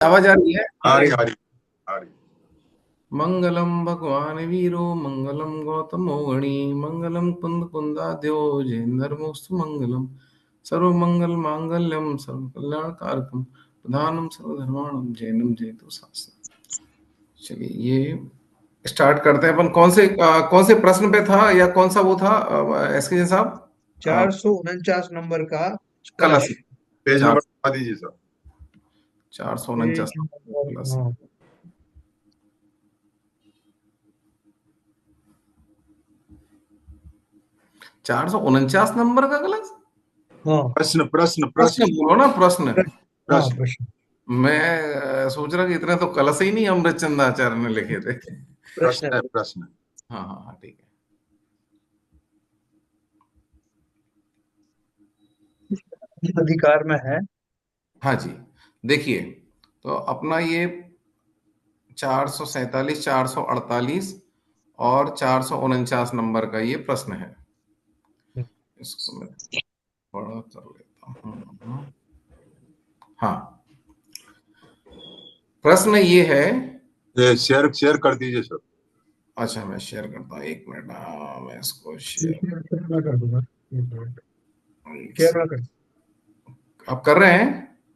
आवाज आ रही है? आ रही आ रही आ रही। मंगलम भगवान वीरो मंगलम गौतमो गणी मंगलम कुंद कुंदाद्यो जैनधर्मोस्तु मंगलम सर्व मंगल मांगल्यम सर्व कल्याण कारकम प्रधानम सर्वधर्माणम जैनम जयतु शास्त्रम। चलिए ये स्टार्ट करते हैं। अपन कौन से प्रश्न पे था या कौन सा वो था एसके जी साहब? अ, 449 नंबर का कलश। कलश। पेज चार नंबर बता दीजिए sir. 449 page number plus 9। 449 number का कलश। हाँ, प्रश्न प्रश्न प्रश्न प्रश्न बोलो ना, प्रश्न। प्रश्न हाँ, प्रश्न प्रश्न। मैं सोच रहा कि इतने तो कलश ही नहीं अमृत चंद आचार्य ने लिखे थे। प्रश्न हाँ है प्रश्न। हाँ हाँ, ठीक है। अधिकार में है। हाँ जी, देखिए, तो अपना ये 447, 448 और 449 नंबर का ये प्रश्न है। इसको मैं बड़ा कर लेता हूँ। हाँ, प्रश्न ये है। ये शेयर शेयर कर दीजिए सर। अच्छा, मैं शेयर करता हूँ, एक मिनट। मैं इसको शेयर। मैं कर दूंगा। एक मिनट। एक शेयर सेकंड। मैं कर। आप कर रहे हैं?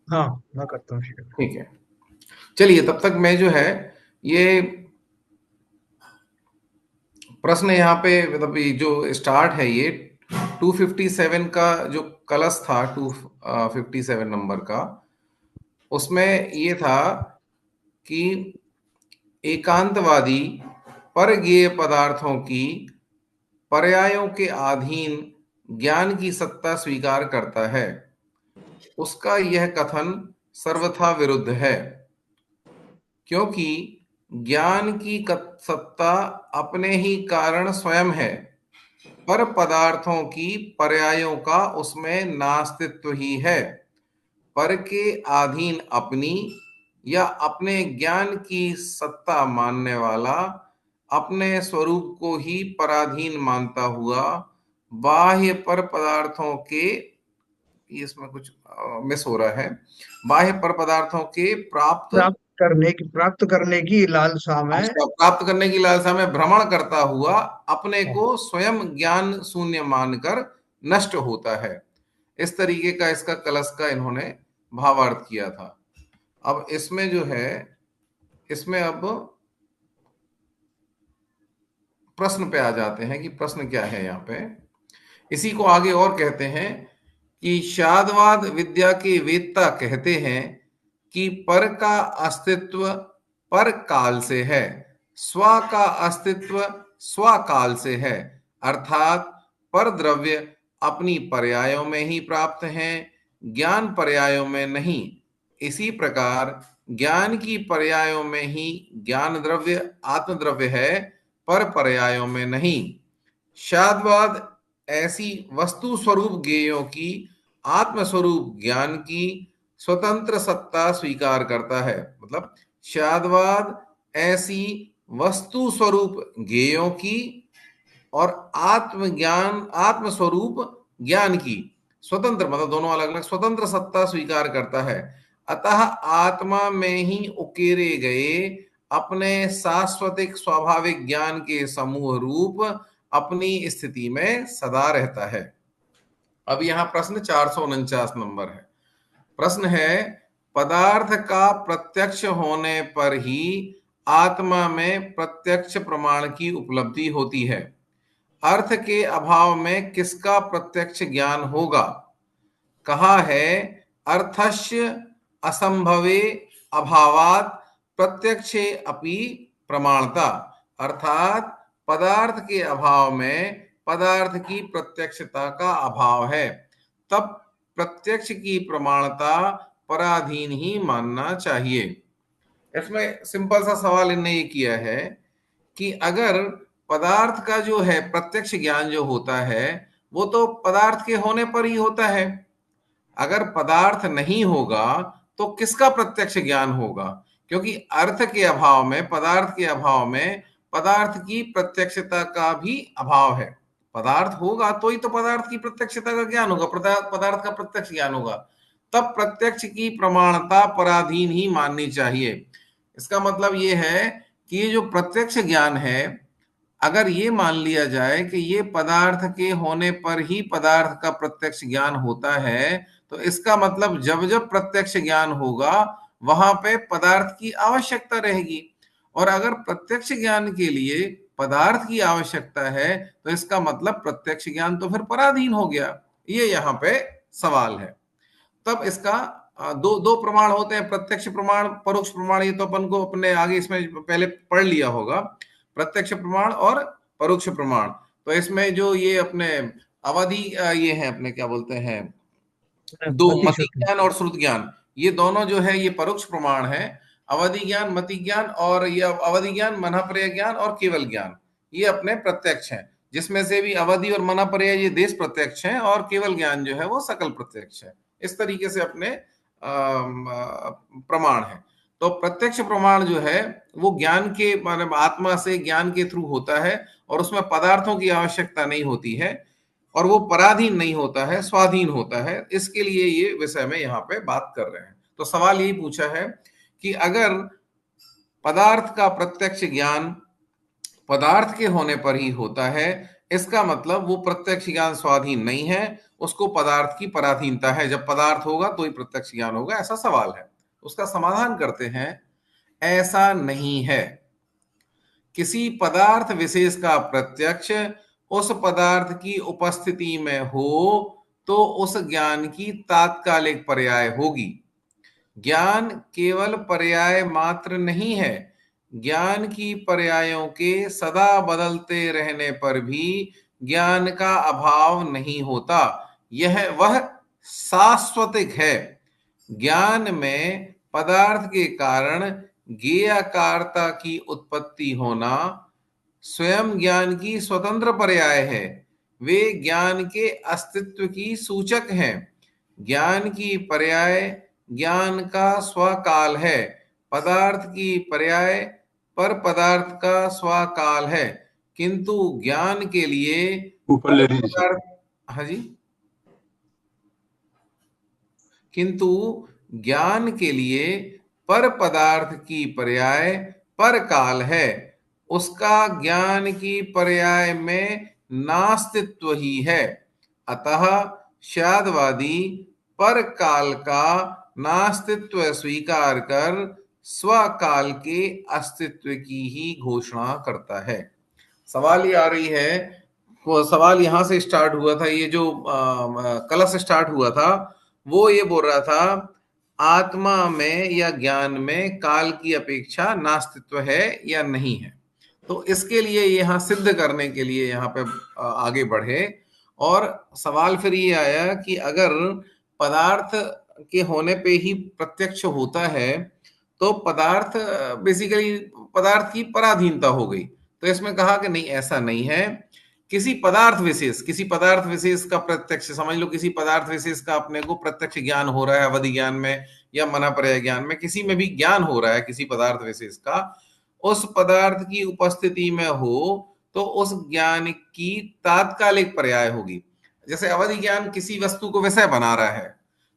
हाँ, मैं करता हूँ शेयर। ठीक है। चलिए, तब तक मैं जो है ये प्रश्न यहाँ पे, मतलब ये जो स्टार्ट है ये 257 का जो कलश था, 257 नंबर का, उसमें ये था कि एकांतवादी परज्ञेय पदार्थों की पर्यायों के अधीन ज्ञान की सत्ता स्वीकार करता है। उसका यह कथन सर्वथा विरुद्ध है, क्योंकि ज्ञान की सत्ता अपने ही कारण स्वयं है, पर पदार्थों की पर्यायों का उसमें नास्तित्व ही है। पर के अधीन अपनी या अपने ज्ञान की सत्ता मानने वाला अपने स्वरूप को ही पराधीन मानता हुआ बाह्य पर पदार्थों के, ये इसमें कुछ मिस हो रहा है, बाह्य पर पदार्थों के प्राप्त, प्राप्त करने की लालसा में। अच्छा, प्राप्त करने की लालसा में भ्रमण करता हुआ अपने हाँ, को स्वयं ज्ञान शून्य मानकर नष्ट होता है। इस तरीके का इसका कलश का इन्होंने भावार्थ किया था। अब इसमें जो है, इसमें अब प्रश्न पे आ जाते हैं कि प्रश्न क्या है यहाँ पे। इसी को आगे और कहते हैं कि शादवाद विद्या के वेत्ता कहते हैं कि पर का अस्तित्व पर काल से है, स्व का अस्तित्व स्व काल से है, अर्थात पर द्रव्य अपनी पर्यायों में ही प्राप्त हैं, ज्ञान पर्यायों में नहीं। इसी प्रकार ज्ञान की पर्यायों में ही ज्ञान द्रव्य आत्मद्रव्य है, पर पर्यायों में नहीं। शादवाद ऐसी वस्तु स्वरूप ज्ञेयों की आत्मस्वरूप ज्ञान की स्वतंत्र सत्ता स्वीकार करता है। मतलब शादवाद ऐसी वस्तु स्वरूप ज्ञेयों की और आत्मज्ञान आत्मस्वरूप ज्ञान की स्वतंत्र, मतलब दोनों अलग अलग स्वतंत्र सत्ता स्वीकार करता है। अतः आत्मा में ही उकेरे गए अपने शाश्वतिक स्वाभाविक ज्ञान के समूह रूप अपनी स्थिति में सदा रहता है। अब यहां प्रश्न 449 नंबर है। प्रश्न है, पदार्थ का प्रत्यक्ष होने पर ही आत्मा में प्रत्यक्ष प्रमाण की उपलब्धि होती है। अर्थ के अभाव में किसका प्रत्यक्ष ज्ञान होगा? कहा है, अर्थस्य असंभवे अभावात प्रत्यक्षे अपि प्रमाणता। अर्थात पदार्थ के अभाव में पदार्थ की प्रत्यक्षता का अभाव है, तब प्रत्यक्ष की प्रमाणता पराधीन ही मानना चाहिए। इसमें सिंपल सा सवाल इन्होंने ये किया है कि अगर पदार्थ का जो है प्रत्यक्ष ज्ञान जो होता है, वो तो पदार्थ के होने पर ही होता है। अगर पदार्थ नहीं होगा तो किसका प्रत्यक्ष ज्ञान होगा? क्योंकि अर्थ के अभाव में, पदार्थ के अभाव में पदार्थ की प्रत्यक्षता का भी अभाव है। पदार्थ होगा तो ही तो पदार्थ की प्रत्यक्षता का ज्ञान होगा, पदार्थ का प्रत्यक्ष ज्ञान होगा। तब प्रत्यक्ष की प्रमाणता पराधीन ही माननी चाहिए। इसका मतलब ये है कि ये जो प्रत्यक्ष ज्ञान है, अगर ये मान लिया जाए कि ये पदार्थ के होने पर ही पदार्थ का प्रत्यक्ष ज्ञान होता है, तो इसका मतलब जब जब प्रत्यक्ष ज्ञान होगा वहां पे पदार्थ की आवश्यकता रहेगी। और अगर प्रत्यक्ष ज्ञान के लिए पदार्थ की आवश्यकता है, तो इसका मतलब प्रत्यक्ष ज्ञान तो फिर पराधीन हो गया। ये यहाँ पे सवाल है। तब इसका दो दो प्रमाण होते हैं, प्रत्यक्ष प्रमाण, परोक्ष प्रमाण। ये तो अपन को अपने आगे इसमें पहले पढ़ लिया होगा, प्रत्यक्ष प्रमाण और परोक्ष प्रमाण। तो इसमें जो ये अपने अवधि ये है, अपने क्या बोलते हैं, दो, मति मति श्रुति। ज्ञान और श्रुत ज्ञान, ये दोनों जो है ये परोक्ष प्रमाण है। अवधि ज्ञान, मति ज्ञान, और ये अवधि ज्ञान, मनापर्य ज्ञान और केवल ज्ञान, ये अपने प्रत्यक्ष हैं, जिसमें से भी अवधि और मनापर्य ये देश प्रत्यक्ष हैं, और केवल ज्ञान जो है वो सकल प्रत्यक्ष है। इस तरीके से अपने प्रमाण है। तो प्रत्यक्ष प्रमाण जो है वो ज्ञान के मतलब आत्मा से ज्ञान के थ्रू होता है, और उसमें पदार्थों की आवश्यकता नहीं होती है, और वो पराधीन नहीं होता है, स्वाधीन होता है। इसके लिए ये विषय में यहाँ पे बात कर रहे हैं। तो सवाल यही पूछा है कि अगर पदार्थ का प्रत्यक्ष ज्ञान पदार्थ के होने पर ही होता है, इसका मतलब वो प्रत्यक्ष ज्ञान स्वाधीन नहीं है, उसको पदार्थ की पराधीनता है। जब पदार्थ होगा तो ही प्रत्यक्ष ज्ञान होगा, ऐसा सवाल है। उसका समाधान करते हैं। ऐसा नहीं है। किसी पदार्थ विशेष का प्रत्यक्ष उस पदार्थ की उपस्थिति में हो तो उस ज्ञान की तात्कालिक पर्याय होगी। ज्ञान केवल पर्याय मात्र नहीं है। ज्ञान की पर्यायों के सदा बदलते रहने पर भी ज्ञान का अभाव नहीं होता। यह वह शाश्वतिक है। ज्ञान में पदार्थ के कारण ज्ञेयकारता की उत्पत्ति होना स्वयं ज्ञान की स्वतंत्र पर्याय है। वे ज्ञान के अस्तित्व की सूचक हैं। ज्ञान की पर्याय ज्ञान का स्वकाल है। पदार्थ की पर्याय पर पदार्थ का स्वकाल है। किंतु ज्ञान के लिए ऊपर ले लीजिए सर। पदार्थ, हाँ जी, किंतु ज्ञान के लिए पर पदार्थ की पर्याय पर काल है। उसका ज्ञान की पर्याय में नास्तित्व ही है। अतः शादवादी पर काल का नास्तित्व स्वीकार कर स्वकाल के अस्तित्व की ही घोषणा करता है। सवाल ये आ रही है, वो सवाल यहां से स्टार्ट हुआ था, ये जो कलश स्टार्ट हुआ था, वो ये बोल रहा था आत्मा में या ज्ञान में काल की अपेक्षा नास्तित्व है या नहीं है। तो इसके लिए यहाँ सिद्ध करने के लिए यहाँ पे आगे बढ़े, और सवाल फिर ये आया कि अगर पदार्थ के होने पे ही प्रत्यक्ष होता है, तो पदार्थ बेसिकली पदार्थ की पराधीनता हो गई। तो इसमें कहा कि नहीं, ऐसा नहीं है। किसी पदार्थ विशेष का प्रत्यक्ष, समझ लो किसी पदार्थ विशेष का अपने को प्रत्यक्ष ज्ञान हो रहा है, अवधि ज्ञान में या मनापर्य ज्ञान में, किसी में भी ज्ञान हो रहा है किसी पदार्थ विशेष का, उस पदार्थ की उपस्थिति में हो तो उस ज्ञान की तात्कालिक पर्याय होगी। जैसे अवधि ज्ञान किसी वस्तु को विषय बना रहा है,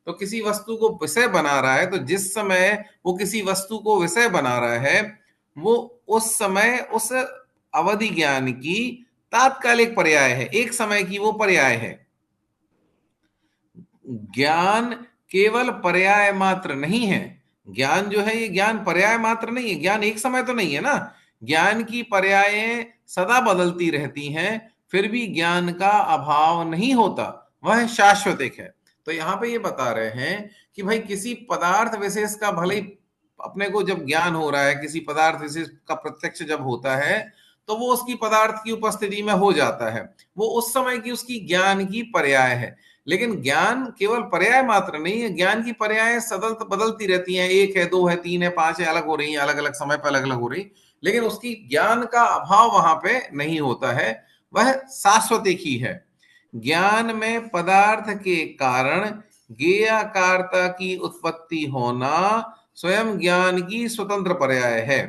तो किसी वस्तु को विषय बना रहा है, तो जिस समय वो किसी वस्तु को विषय बना रहा है, वो उस समय उस अवधि ज्ञान की तात्कालिक पर्याय है, एक समय की वो पर्याय है। ज्ञान केवल पर्याय मात्र नहीं है। ज्ञान जो है ये ज्ञान पर्याय मात्र नहीं है, ज्ञान एक समय तो नहीं है ना। ज्ञान की पर्यायें सदा बदलती रहती हैं, फिर भी ज्ञान का अभाव नहीं होता, वह शाश्वतिक है। तो यहां पे ये बता रहे हैं कि भाई किसी पदार्थ विशेष का भले ही अपने को जब ज्ञान हो रहा है, किसी पदार्थ विशेष का प्रत्यक्ष जब होता है, तो वो उसकी पदार्थ की उपस्थिति में हो जाता है, वो उस समय की उसकी ज्ञान की पर्याय है। लेकिन ज्ञान केवल पर्याय मात्र नहीं है, ज्ञान की पर्याय सदल बदलती रहती हैं, एक है, दो है, तीन है, पांच है, अलग हो रही है, अलग अलग समय पर अलग अलग हो रही, लेकिन उसकी ज्ञान का अभाव वहां पे नहीं होता है, वह शाश्वतिक ही है। ज्ञान में पदार्थ के कारण ज्ञेयकारता की उत्पत्ति होना स्वयं ज्ञान की स्वतंत्र पर्याय है।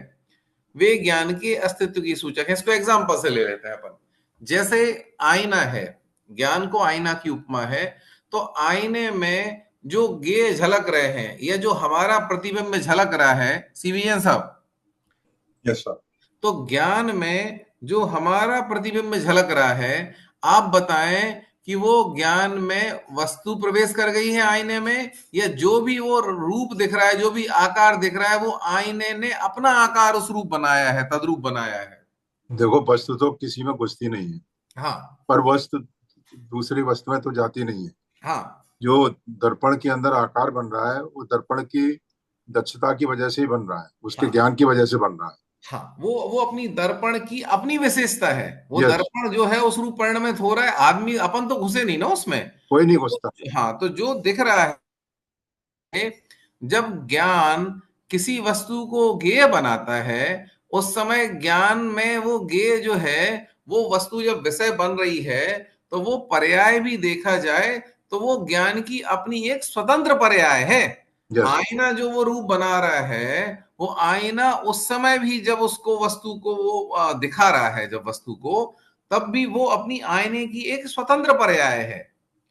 वे ज्ञान के अस्तित्व की सूचक है। इसको एग्जांपल से ले लेते हैं अपन। जैसे आईना है, ज्ञान को आईना की उपमा है, तो आईने में जो गेय झलक रहे हैं या जो हमारा प्रतिबिंब में झलक रहा है सीवीएन साहब, यस सर। तो ज्ञान में जो हमारा प्रतिबिंब में झलक रहा है, आप बताएं कि वो ज्ञान में वस्तु प्रवेश कर गई है आईने में, या जो भी वो रूप दिख रहा है, जो भी आकार दिख रहा है, वो आईने ने अपना आकार उस रूप बनाया है, तद्रूप बनाया है। देखो, वस्तु तो किसी में घुसती नहीं है, हाँ। पर वस्तु दूसरी वस्तु में तो जाती नहीं है। हाँ। जो दर्पण के अंदर आकार बन रहा है वो दर्पण की दक्षता की वजह से ही बन रहा है, उसके हाँ। ज्ञान की वजह से बन रहा है। हाँ, वो अपनी दर्पण की अपनी विशेषता है। वो यस। दर्पण जो है उस रूप परिणमित हो रहा है, आदमी अपन तो घुसे नहीं ना उसमें। कोई नहीं तो घुसता। हाँ, तो जो दिख रहा है, जब ज्ञान किसी वस्तु को गेय बनाता है, उस समय ज्ञान में वो गेय जो है, वो वस्तु जब विषय बन रही है, तो वो पर्याय भी देखा जाए तो वो ज्ञान की अपनी एक स्वतंत्र पर्याय है। यस। आईना जो वो रूप बना रहा है, वो आईना उस समय भी जब उसको वस्तु को वो दिखा रहा है, जब वस्तु को, तब भी वो अपनी आईने की एक स्वतंत्र पर्याय है।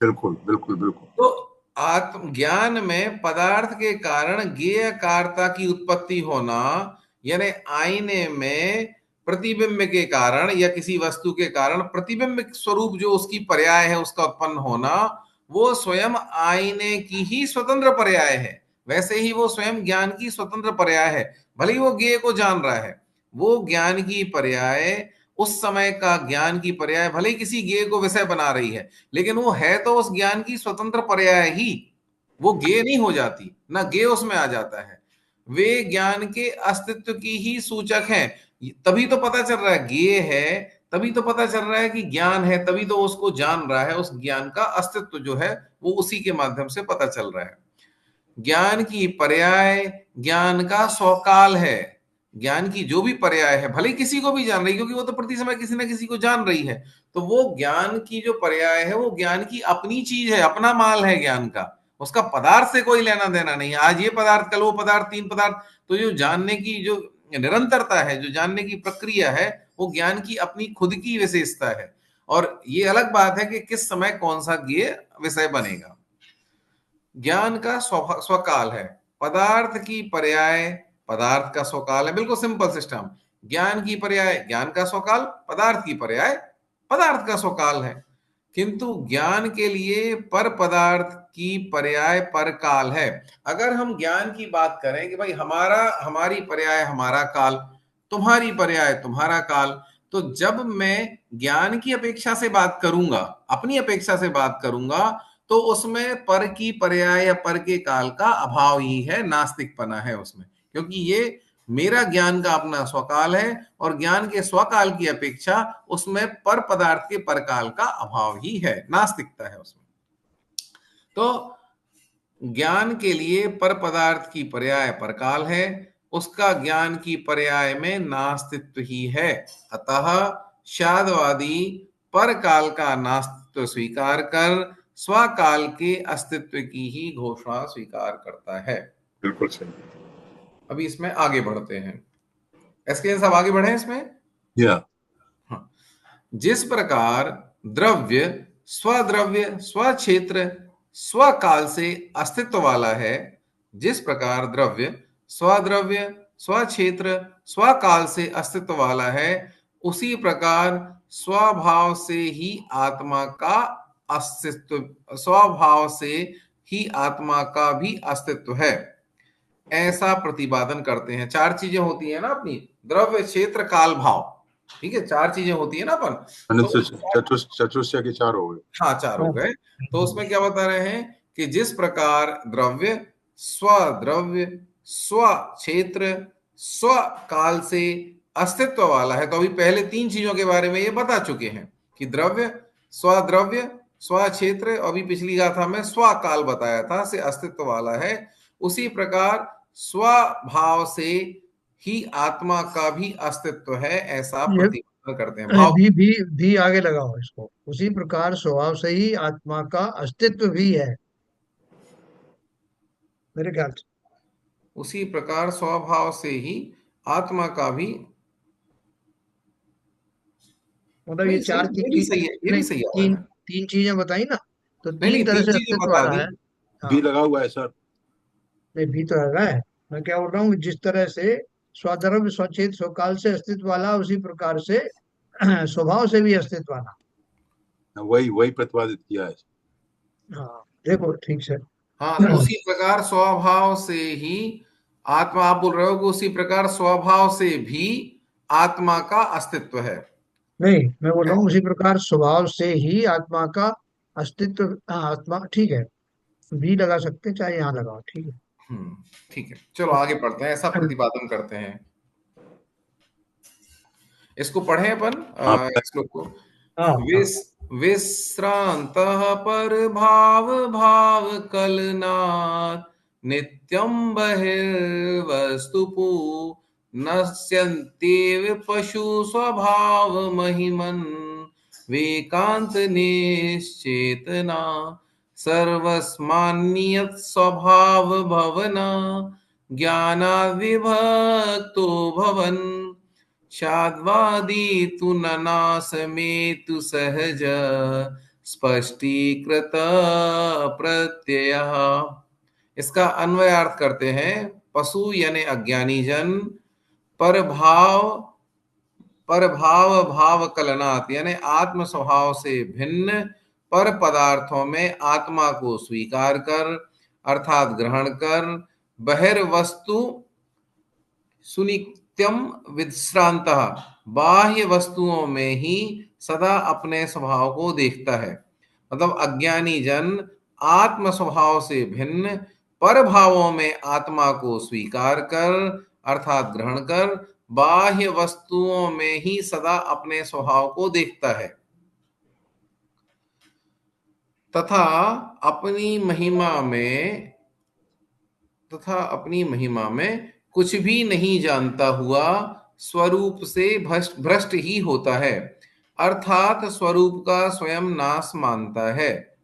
बिल्कुल बिल्कुल बिल्कुल। तो आत्म ज्ञान में पदार्थ के कारण ज्ञेयकारता की उत्पत्ति होना, यानी आईने में प्रतिबिंब के कारण या किसी वस्तु के कारण प्रतिबिंब स्वरूप जो उसकी पर्याय है उसका उत्पन्न होना, वो स्वयं आईने की ही स्वतंत्र पर्याय है। वैसे ही वो स्वयं ज्ञान की स्वतंत्र पर्याय है। भले ही वो ज्ञेय को जान रहा है, वो ज्ञान की पर्याय, उस समय का ज्ञान की पर्याय भले ही किसी ज्ञेय को विषय बना रही है, लेकिन वो है तो उस ज्ञान की स्वतंत्र पर्याय ही। वो गेय नहीं हो जाती, ना गेय उसमें आ जाता है। वे ज्ञान के अस्तित्व की ही सूचक हैं। तभी तो पता चल रहा है गेय है, तभी तो पता चल रहा है कि ज्ञान है, तभी तो उसको जान रहा है। उस ज्ञान का अस्तित्व जो है वो उसी के माध्यम से पता चल रहा है। ज्ञान की पर्याय ज्ञान का स्वकाल है। ज्ञान की जो भी पर्याय है, भले ही किसी को भी जान रही है, क्योंकि वो तो प्रति समय किसी ना किसी को जान रही है, तो वो ज्ञान की जो पर्याय है वो ज्ञान की अपनी चीज है, अपना माल है ज्ञान का। उसका पदार्थ से कोई लेना देना नहीं है। आज ये पदार्थ, कल वो पदार्थ, तीन पदार्थ। तो जो जानने की जो निरंतरता है, जो जानने की प्रक्रिया है, वो ज्ञान की अपनी खुद की विशेषता है। और ये अलग बात है कि किस समय कौन सा ज्ञेय विषय बनेगा। ज्ञान का स्वकाल है। पदार्थ की पर्याय पदार्थ का स्वकाल है। बिल्कुल सिंपल सिस्टम। ज्ञान की पर्याय ज्ञान का स्वकाल, पदार्थ की पर्याय पदार्थ का स्वकाल है। किंतु ज्ञान के लिए पर पदार्थ की पर्याय परकाल है। अगर हम ज्ञान की बात करें कि भाई हमारा, हमारी पर्याय हमारा काल, तुम्हारी पर्याय तुम्हारा काल, तो जब मैं ज्ञान की अपेक्षा से बात करूंगा, अपनी अपेक्षा से बात करूंगा, तो उसमें पर की पर्याय या पर के काल का अभाव ही है, नास्तिकपना है उसमें। क्योंकि ये मेरा ज्ञान का अपना स्वकाल है, और ज्ञान के स्वकाल की अपेक्षा उसमें पर पदार्थ के परकाल का अभाव ही है, नास्तिकता है उसमें। तो ज्ञान के लिए पर पदार्थ की पर्याय परकाल है, उसका ज्ञान की पर्याय में नास्तित्व ही है। अतः शादवादी पर काल का नास्तित्व स्वीकार कर स्वकाल के अस्तित्व की ही घोषणा स्वीकार करता है। बिल्कुल सही। अभी इसमें आगे बढ़ते हैं। एसके साहब आगे बढ़े इसमें। या। हाँ। जिस प्रकार द्रव्य स्वद्रव्य स्वक्षेत्र स्वकाल से अस्तित्व वाला है, जिस प्रकार द्रव्य स्वद्रव्य स्वक्षेत्र स्वकाल से अस्तित्व वाला है, उसी प्रकार स्वभाव से ही आत्मा का अस्तित्व, स्वभाव से ही आत्मा का भी अस्तित्व है, ऐसा प्रतिपादन करते हैं। चार चीजें होती है ना अपनी, द्रव्य क्षेत्र काल भाव। ठीक है, चार चीजें होती है ना अपन। तो चतुष्टय के चार हो गए। हाँ, चार हो गए। तो उसमें क्या बता रहे हैं कि जिस प्रकार द्रव्य स्वद्रव्य स्व क्षेत्र स्व काल से अस्तित्व वाला है, तो अभी पहले तीन चीजों के बारे में ये बता चुके हैं कि द्रव्य स्व क्षेत्र, अभी पिछली गाथा में स्व काल बताया था, से अस्तित्व वाला है। उसी प्रकार स्वभाव से ही आत्मा का भी अस्तित्व है, ऐसा ये प्रतिपादन करते हैं। भाव भी आगे लगाओ इसको। उसी प्रकार स्वभाव से ही आत्मा का अस्तित्व भी है, मेरे ख्याल से। उसी प्रकार स्वभाव से ही आत्मा का भी, मतलब ये नहीं सही, चार ये भी सही है, ये भी नहीं, सही आ रहा तीन है। तीन चीजें बताई ना, तो नहीं नहीं, तीन तरह तीन से चीजें अस्तित्व बता वाला दी। है। भी हाँ, लगा हुआ है सर। नहीं भी तो लगा है। मैं क्या बोल रहा हूँ, जिस तरह से स्वद्रव्य स्वचेत स्वकाल से अस्तित्व वाला, उसी प्रकार से स्वभाव से भी अस्तित्व वाला। वही वही प्रतिपादित किया है। हाँ, देखो ठीक से। हाँ, तो उसी प्रकार स्वभाव से ही आत्मा, आप बोल रहे हो कि उसी प्रकार स्वभाव से भी आत्मा का अस्तित्व है। नहीं, मैं बोल रहा हूँ उसी प्रकार स्वभाव से ही आत्मा का अस्तित्व। हाँ, आत्मा ठीक है, भी लगा सकते हैं, चाहे यहाँ लगाओ, ठीक है। हम्म, ठीक है, चलो आगे पढ़ते हैं, ऐसा प्रतिपादन करते हैं। इसको पढ़ें अपन आप श्लोक को। हाँ हाँ। विस विश्रांत पर भाव भाव कलनात् नित्यं बहिर्वस्तुपु नश्यन्त्येव पशु स्वभाव महिमन् वेकांत निश्चेतना सर्वस्मान्नियत स्वभाव भवना ज्ञानाद्विभक्तो भवन् शाद्वादी तु ननासमेतु सहज स्पष्टीकृत प्रत्यय। इसका अन्वयार्थ करते हैं। पशु यानी अज्ञानी जन, पर भाव, पर भाव भाव कलनात् यानी आत्म स्वभाव से भिन्न पर पदार्थों में आत्मा को स्वीकार कर अर्थात ग्रहण कर बहिर्वस्तु सुनित्यम विश्रांत बाह्य वस्तुओं में ही सदा अपने स्वभाव को देखता है। मतलब अज्ञानी जन आत्म स्वभाव से भिन्न पर भावों में आत्मा को स्वीकार कर अर्थात ग्रहण कर बाह्य वस्तुओं में ही सदा अपने स्वभाव को देखता है तथा अपनी महिमा में तथा अपनी महिमा में कुछ भी नहीं जानता हुआ स्वरूप से भ्रष्ट भ्रष्ट ही होता है अर्थात स्वरूप का स्वयं नाश मानता है।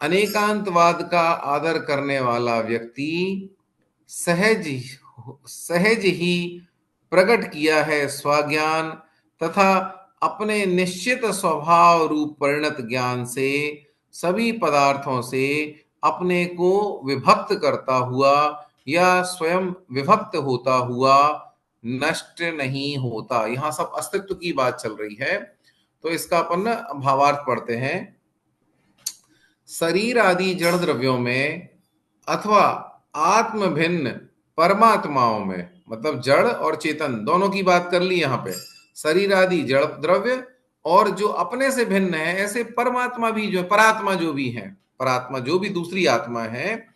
अनेकांतवाद का आदर करने वाला व्यक्ति सहज सहज ही प्रकट किया है स्वज्ञान तथा अपने निश्चित स्वभाव रूप परिणत ज्ञान से सभी पदार्थों से अपने को विभक्त करता हुआ या स्वयं विभक्त होता हुआ नष्ट नहीं होता। यहां सब अस्तित्व की बात चल रही है, तो इसका अपन ना भावार्थ पढ़ते हैं। शरीर आदि जड़ द्रव्यों में अथवा आत्म भिन्न परमात्माओं में, मतलब जड़ और चेतन दोनों की बात कर ली यहां पे। शरीर आदि जड़ द्रव्य और जो अपने से भिन्न है ऐसे परमात्मा भी, जो परात्मा जो भी है, परात्मा जो भी दूसरी आत्मा है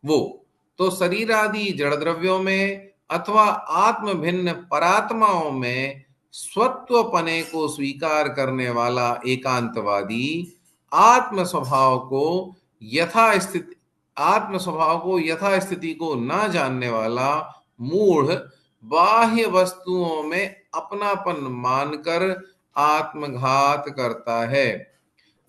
वो। तो शरीर आदि जड़ द्रव्यों में अथवा आत्म भिन्न परात्माओं में स्वत्वपने को स्वीकार करने वाला एकांतवादी आत्म स्वभाव को यथास्थिति आत्म स्वभाव को यथास्थिति को ना जानने वाला मूढ़ बाह्य वस्तुओं में अपनापन मानकर आत्मघात करता है।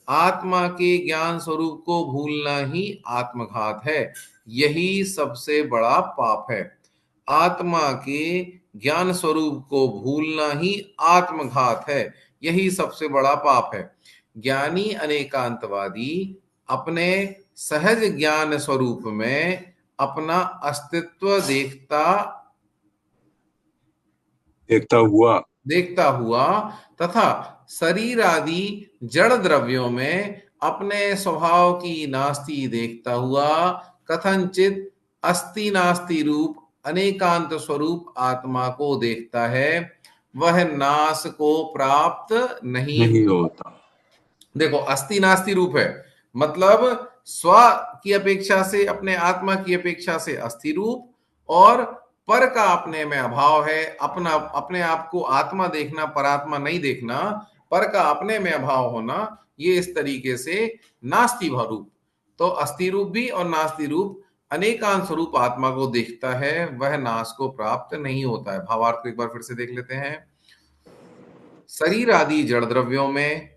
आत्मा के ज्ञान स्वरूप को भूलना ही आत्मघात है, यही सबसे बड़ा पाप है। आत्मा के ज्ञान स्वरूप को भूलना ही आत्मघात है, यही सबसे बड़ा पाप है। ज्ञानी अनेकांतवादी अपने सहज ज्ञान स्वरूप में अपना अस्तित्व देखता हुआ देखता हुआ तथा शरीर आदि जड़ द्रव्यों में अपने स्वभाव की नास्ति देखता हुआ कथनचित अस्ति नास्ति रूप अनेकांत स्वरूप आत्मा को देखता है, वह नाश को प्राप्त नहीं नहीं होता। होता। देखो, अस्ति नास्ति रूप है, मतलब स्व की अपेक्षा से, अपने आत्मा की अपेक्षा से अस्थि रूप, और पर का अपने में अभाव है। अपना अपने आप को आत्मा देखना, परात्मा नहीं देखना, पर का अपने में अभाव होना, ये इस तरीके से नास्ति रूप। तो अस्थि रूप भी और नास्ति रूप अनेकांत स्वरूप आत्मा को देखता है, वह नाश को प्राप्त नहीं होता है। भावार्थ को एक बार फिर से देख लेते हैं। शरीर आदि जड़ द्रव्यों में,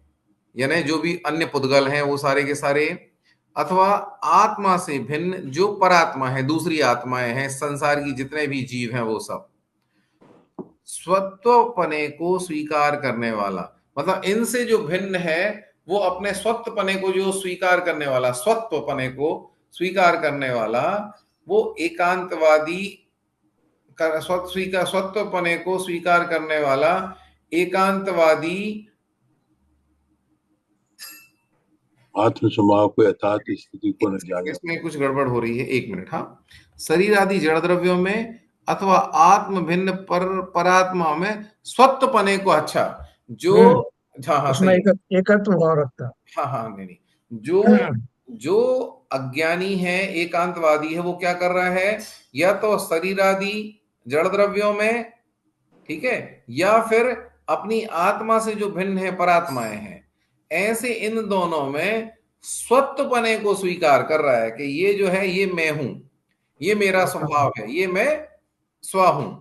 यानी जो भी अन्य पुद्गल हैं वो सारे के सारे, अथवा आत्मा से भिन्न जो परात्मा है, दूसरी आत्माएं हैं, संसार की जितने भी जीव हैं वो सब, स्वत्वपने को स्वीकार करने वाला, मतलब इनसे जो भिन्न है वो अपने स्वत्वपने को जो स्वीकार करने वाला, स्वत्वपने को स्वीकार करने वाला, वो एकांतवादी स्वत्वपने को स्वीकार करने वाला एकांतवादी आत्म स्वभाव को यथार्थ स्थिति को न जाने। इसमें कुछ गड़बड़ हो रही है, एक मिनट। हाँ, शरीर आदि जड़ द्रव्यों में अथवा आत्म भिन्न परात्मा में स्वत्वपने को, अच्छा, जो, हाँ हाँ उसमें सही है, एकत्व भाव रखता हाँ हाँ नहीं नहीं, जो है। जो अज्ञानी है, एकांतवादी है, वो क्या कर रहा है, या तो शरीर आदि जड़ द्रव्यों में, ठीक है, या फिर अपनी आत्मा से जो भिन्न है, परात्माएं हैं, ऐसे इन दोनों में स्वत्वपने को स्वीकार कर रहा है कि ये जो है, ये मैं हूं, ये मेरा स्वभाव है, ये मैं स्व हूं।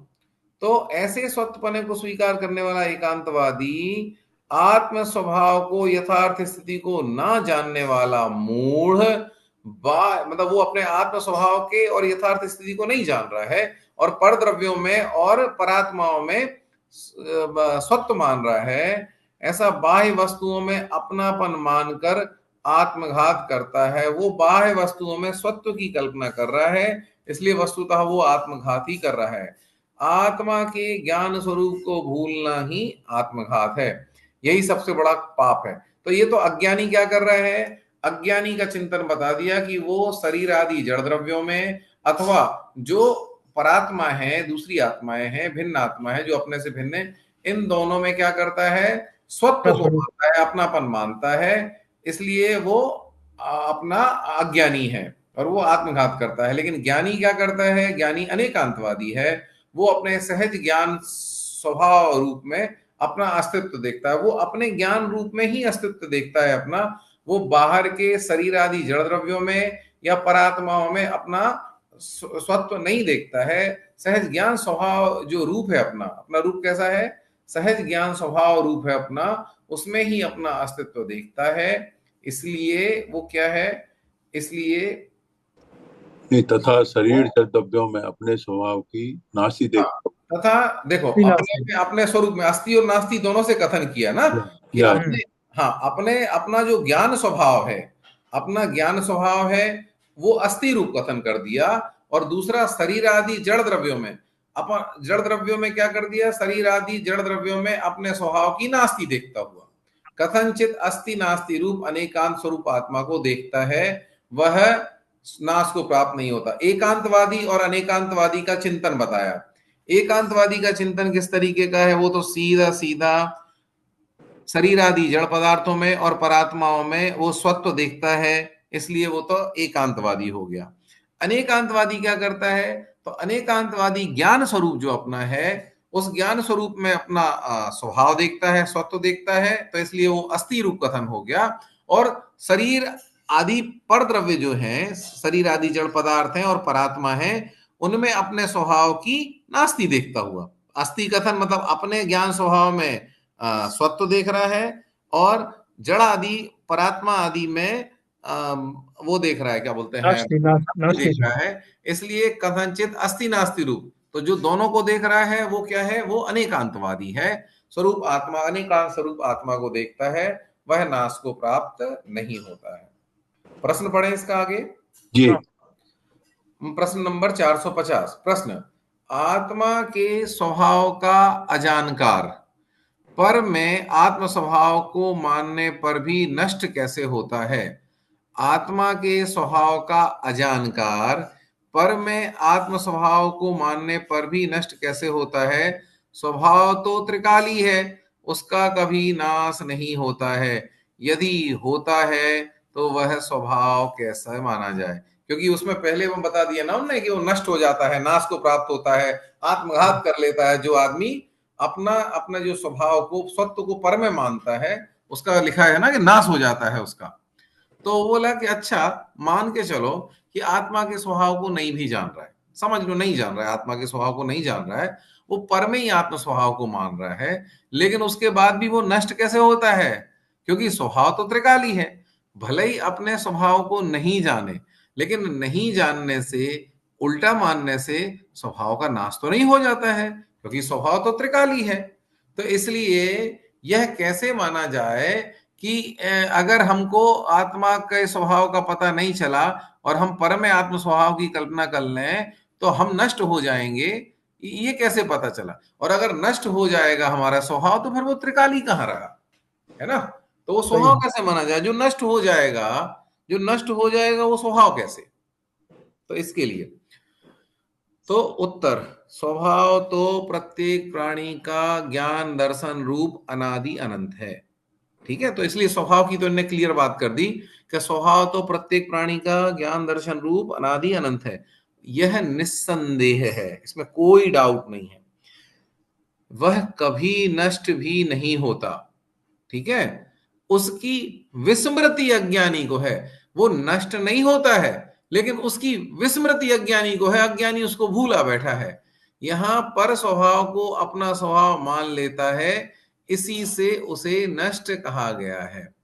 तो ऐसे स्वत्वपने को स्वीकार करने वाला एकांतवादी आत्म स्वभाव को, यथार्थ स्थिति को ना जानने वाला मूढ़, मतलब वो अपने आत्म स्वभाव के और यथार्थ स्थिति को नहीं जान रहा है, और पर द्रव्यों में और परात्माओं में स्वत्व मान रहा है, ऐसा बाह्य वस्तुओं में अपनापन मानकर आत्मघात करता है। वो बाह्य वस्तुओं में स्वत्व की कल्पना कर रहा है, इसलिए वस्तुतः वो आत्मघात ही कर रहा है। आत्मा के ज्ञान स्वरूप को भूलना ही आत्मघात है, यही सबसे बड़ा पाप है। तो ये तो अज्ञानी क्या कर रहा है, अज्ञानी का चिंतन बता दिया कि वो शरीर आदि जड़ द्रव्यों में अथवा जो परात्मा है, दूसरी आत्माएं हैं, भिन्न आत्मा है जो अपने से भिन्न है, इन दोनों में क्या करता है, स्वत्व को मानता है, अपनापन मानता है, इसलिए वो अपना अज्ञानी है और वो आत्मघात करता है। लेकिन ज्ञानी क्या करता है, ज्ञानी अनेकांतवादी है, वो अपने सहज ज्ञान स्वभाव रूप में अपना अस्तित्व देखता है, वो अपने ज्ञान रूप में ही अस्तित्व देखता है अपना, वो बाहर के शरीर आदि जड़ द्रव्यों में या परात्माओं में अपना स्वत्व नहीं देखता है। सहज ज्ञान स्वभाव जो रूप है अपना, अपना रूप कैसा है, सहज ज्ञान स्वभाव रूप है अपना, उसमें ही अपना अस्तित्व देखता है। इसलिए वो क्या है, इसलिए नहीं, तथा शरीर जड़ द्रव्यों में अपने स्वभाव की नास्ति देखता। तथा देखो, अपने अपने स्वरूप में अस्थि और नास्ति दोनों से कथन किया ना, कि अपने, हाँ, अपने अपना जो ज्ञान स्वभाव है, अपना ज्ञान स्वभाव है, वो अस्थि रूप कथन कर दिया। और दूसरा, शरीर आदि जड़ द्रव्यों में, अपन जड़ द्रव्यों में क्या कर दिया, शरीर आदि जड़ द्रव्यों में अपने स्वभाव की नास्ति देखता हुआ कथनचित अस्थि नास्ति रूप अनेकांत स्वरूप आत्मा को देखता है, वह नाश को प्राप्त नहीं होता। एकांतवादी और अनेकांतवादी का चिंतन बताया। एकांतवादी का चिंतन किस तरीके का है, वो तो सीधा सीधा शरीर आदि जड़ पदार्थों में और परात्माओं में वो स्वत्व देखता है, इसलिए वो तो एकांतवादी हो गया। अनेकांतवादी क्या करता है, तो अनेकांतवादी ज्ञान स्वरूप जो अपना है, उस ज्ञान स्वरूप में अपना स्वभाव देखता है, स्वत्व देखता है, तो इसलिए वो अस्थि रूप कथन हो गया। और शरीर आदि पर द्रव्य जो हैं, शरीर आदि जड़ पदार्थ हैं और परात्मा है, उनमें अपने स्वभाव की नास्ति देखता हुआ, अस्थि कथन मतलब अपने ज्ञान स्वभाव में स्वत्व देख रहा है, और जड़ आदि परात्मा आदि में वो देख रहा है, क्या बोलते हैं, देख रहा है, इसलिए कथनचित अस्थि नास्ति रूप। तो जो दोनों को देख रहा है वो क्या है, वो अनेकांतवादी है। स्वरूप आत्मा, अनेकांत स्वरूप आत्मा को देखता है, वह नाश को प्राप्त नहीं होता है। प्रश्न पढ़े इसका आगे जी। प्रश्न नंबर 450। प्रश्न, आत्मा के स्वभाव का अजानकार पर में आत्म स्वभाव को मानने पर भी नष्ट कैसे होता है। आत्मा के स्वभाव का अजानकार पर में आत्म स्वभाव को मानने पर भी नष्ट कैसे होता है। स्वभाव तो त्रिकाली है, उसका कभी नाश नहीं होता है, यदि होता है तो वह स्वभाव कैसा माना जाए। क्योंकि उसमें पहले वो बता दिया ना उन्होंने कि वो नष्ट हो जाता है, नाश को प्राप्त होता है, आत्मघात कर लेता है जो आदमी अपना अपना जो स्वभाव को, स्वत्व को पर में मानता है, उसका लिखा है ना कि नाश हो जाता है उसका। तो वो बोला कि अच्छा, मान के चलो कि आत्मा के स्वभाव को नहीं भी जान रहा है, समझ लो नहीं जान रहा है, आत्मा के स्वभाव को नहीं जान रहा है, वो पर में ही आत्म स्वभाव को मान रहा है, लेकिन उसके बाद भी वो नष्ट कैसे होता है, क्योंकि स्वभाव तो त्रिकाली है। भले ही अपने स्वभाव को नहीं जाने, लेकिन नहीं जानने से, उल्टा मानने से स्वभाव का नाश तो नहीं हो जाता है, क्योंकि स्वभाव तो त्रिकाली है। तो इसलिए यह कैसे माना जाए कि अगर हमको आत्मा के स्वभाव का पता नहीं चला और हम परम आत्म स्वभाव की कल्पना कर लें तो हम नष्ट हो जाएंगे, ये कैसे पता चला? और अगर नष्ट हो जाएगा हमारा स्वभाव तो फिर वो त्रिकाल ही कहाँ रहा, है ना? तो वो सही स्वभाव है। कैसे माना जाए? जो नष्ट हो जाएगा, जो नष्ट हो जाएगा वो स्वभाव कैसे? तो इसके लिए तो उत्तर, स्वभाव तो प्रत्येक प्राणी का ज्ञान दर्शन रूप अनादि अनंत है। ठीक है, तो इसलिए स्वभाव की तो इन्हें क्लियर बात कर दी कि स्वभाव तो प्रत्येक प्राणी का ज्ञान दर्शन रूप अनादि अनंत है, यह निस्संदेह है, इसमें कोई डाउट नहीं है। वह कभी नष्ट भी नहीं होता। ठीक है, उसकी विस्मृति अज्ञानी को है, वो नष्ट नहीं होता है लेकिन उसकी विस्मृति अज्ञानी को है, अज्ञानी उसको भूला बैठा है। यहां पर स्वभाव को अपना स्वभाव मान लेता है, इसी से उसे नष्ट कहा गया है।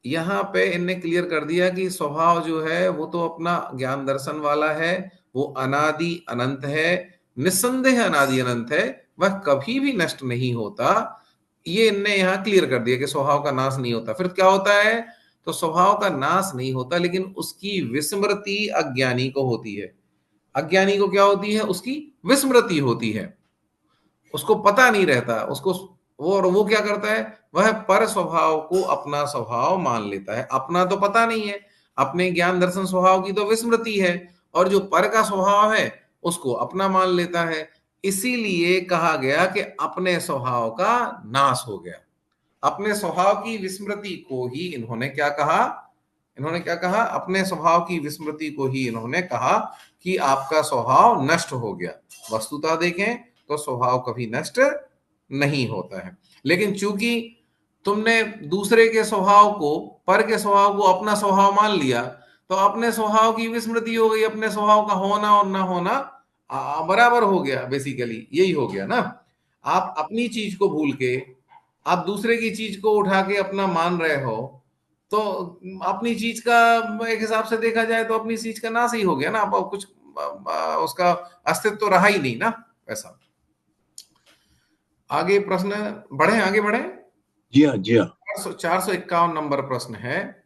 यहां पे इनने क्लियर कर दिया कि स्वभाव जो है वो तो अपना ज्ञान दर्शन वाला है, वो अनादि अनंत है, निस्संदेह अनादि अनंत है, वह कभी भी नष्ट नहीं होता। ये इनने यहां क्लियर कर दिया कि स्वभाव का नाश नहीं होता। फिर क्या होता है? तो स्वभाव का नाश नहीं होता लेकिन उसकी विस्मृति अज्ञानी को होती है। अज्ञानी को क्या होती है? उसकी विस्मृति होती है, उसको पता नहीं रहता उसको। वो क्या करता है? वह पर स्वभाव को अपना स्वभाव मान लेता है। अपना तो पता नहीं है, अपने ज्ञान दर्शन स्वभाव की तो विस्मृति है, और जो पर का स्वभाव है उसको अपना मान लेता है। इसीलिए कहा गया कि अपने स्वभाव का नाश हो गया। अपने स्वभाव की विस्मृति को ही इन्होंने क्या कहा? इन्होंने क्या कहा? अपने स्वभाव की विस्मृति को ही इन्होंने कहा कि आपका स्वभाव नष्ट हो गया। वस्तुतः देखें तो स्वभाव कभी नष्ट नहीं होता है, लेकिन चूंकि तुमने दूसरे के स्वभाव को, पर के स्वभाव को अपना स्वभाव मान लिया, तो अपने स्वभाव की विस्मृति हो गई। अपने स्वभाव का होना और ना होना बराबर हो गया। बेसिकली यही हो गया ना। आप अपनी चीज को भूल के आप दूसरे की चीज को उठा के अपना मान रहे हो, तो अपनी चीज का एक हिसाब से देखा जाए तो अपनी चीज का नाश ही हो गया ना। अब कुछ उसका अस्तित्व तो रहा ही नहीं ना वैसा। आगे प्रश्न बढ़े, आगे बढ़े। जी हाँ, जी हाँ। 451 नंबर प्रश्न है,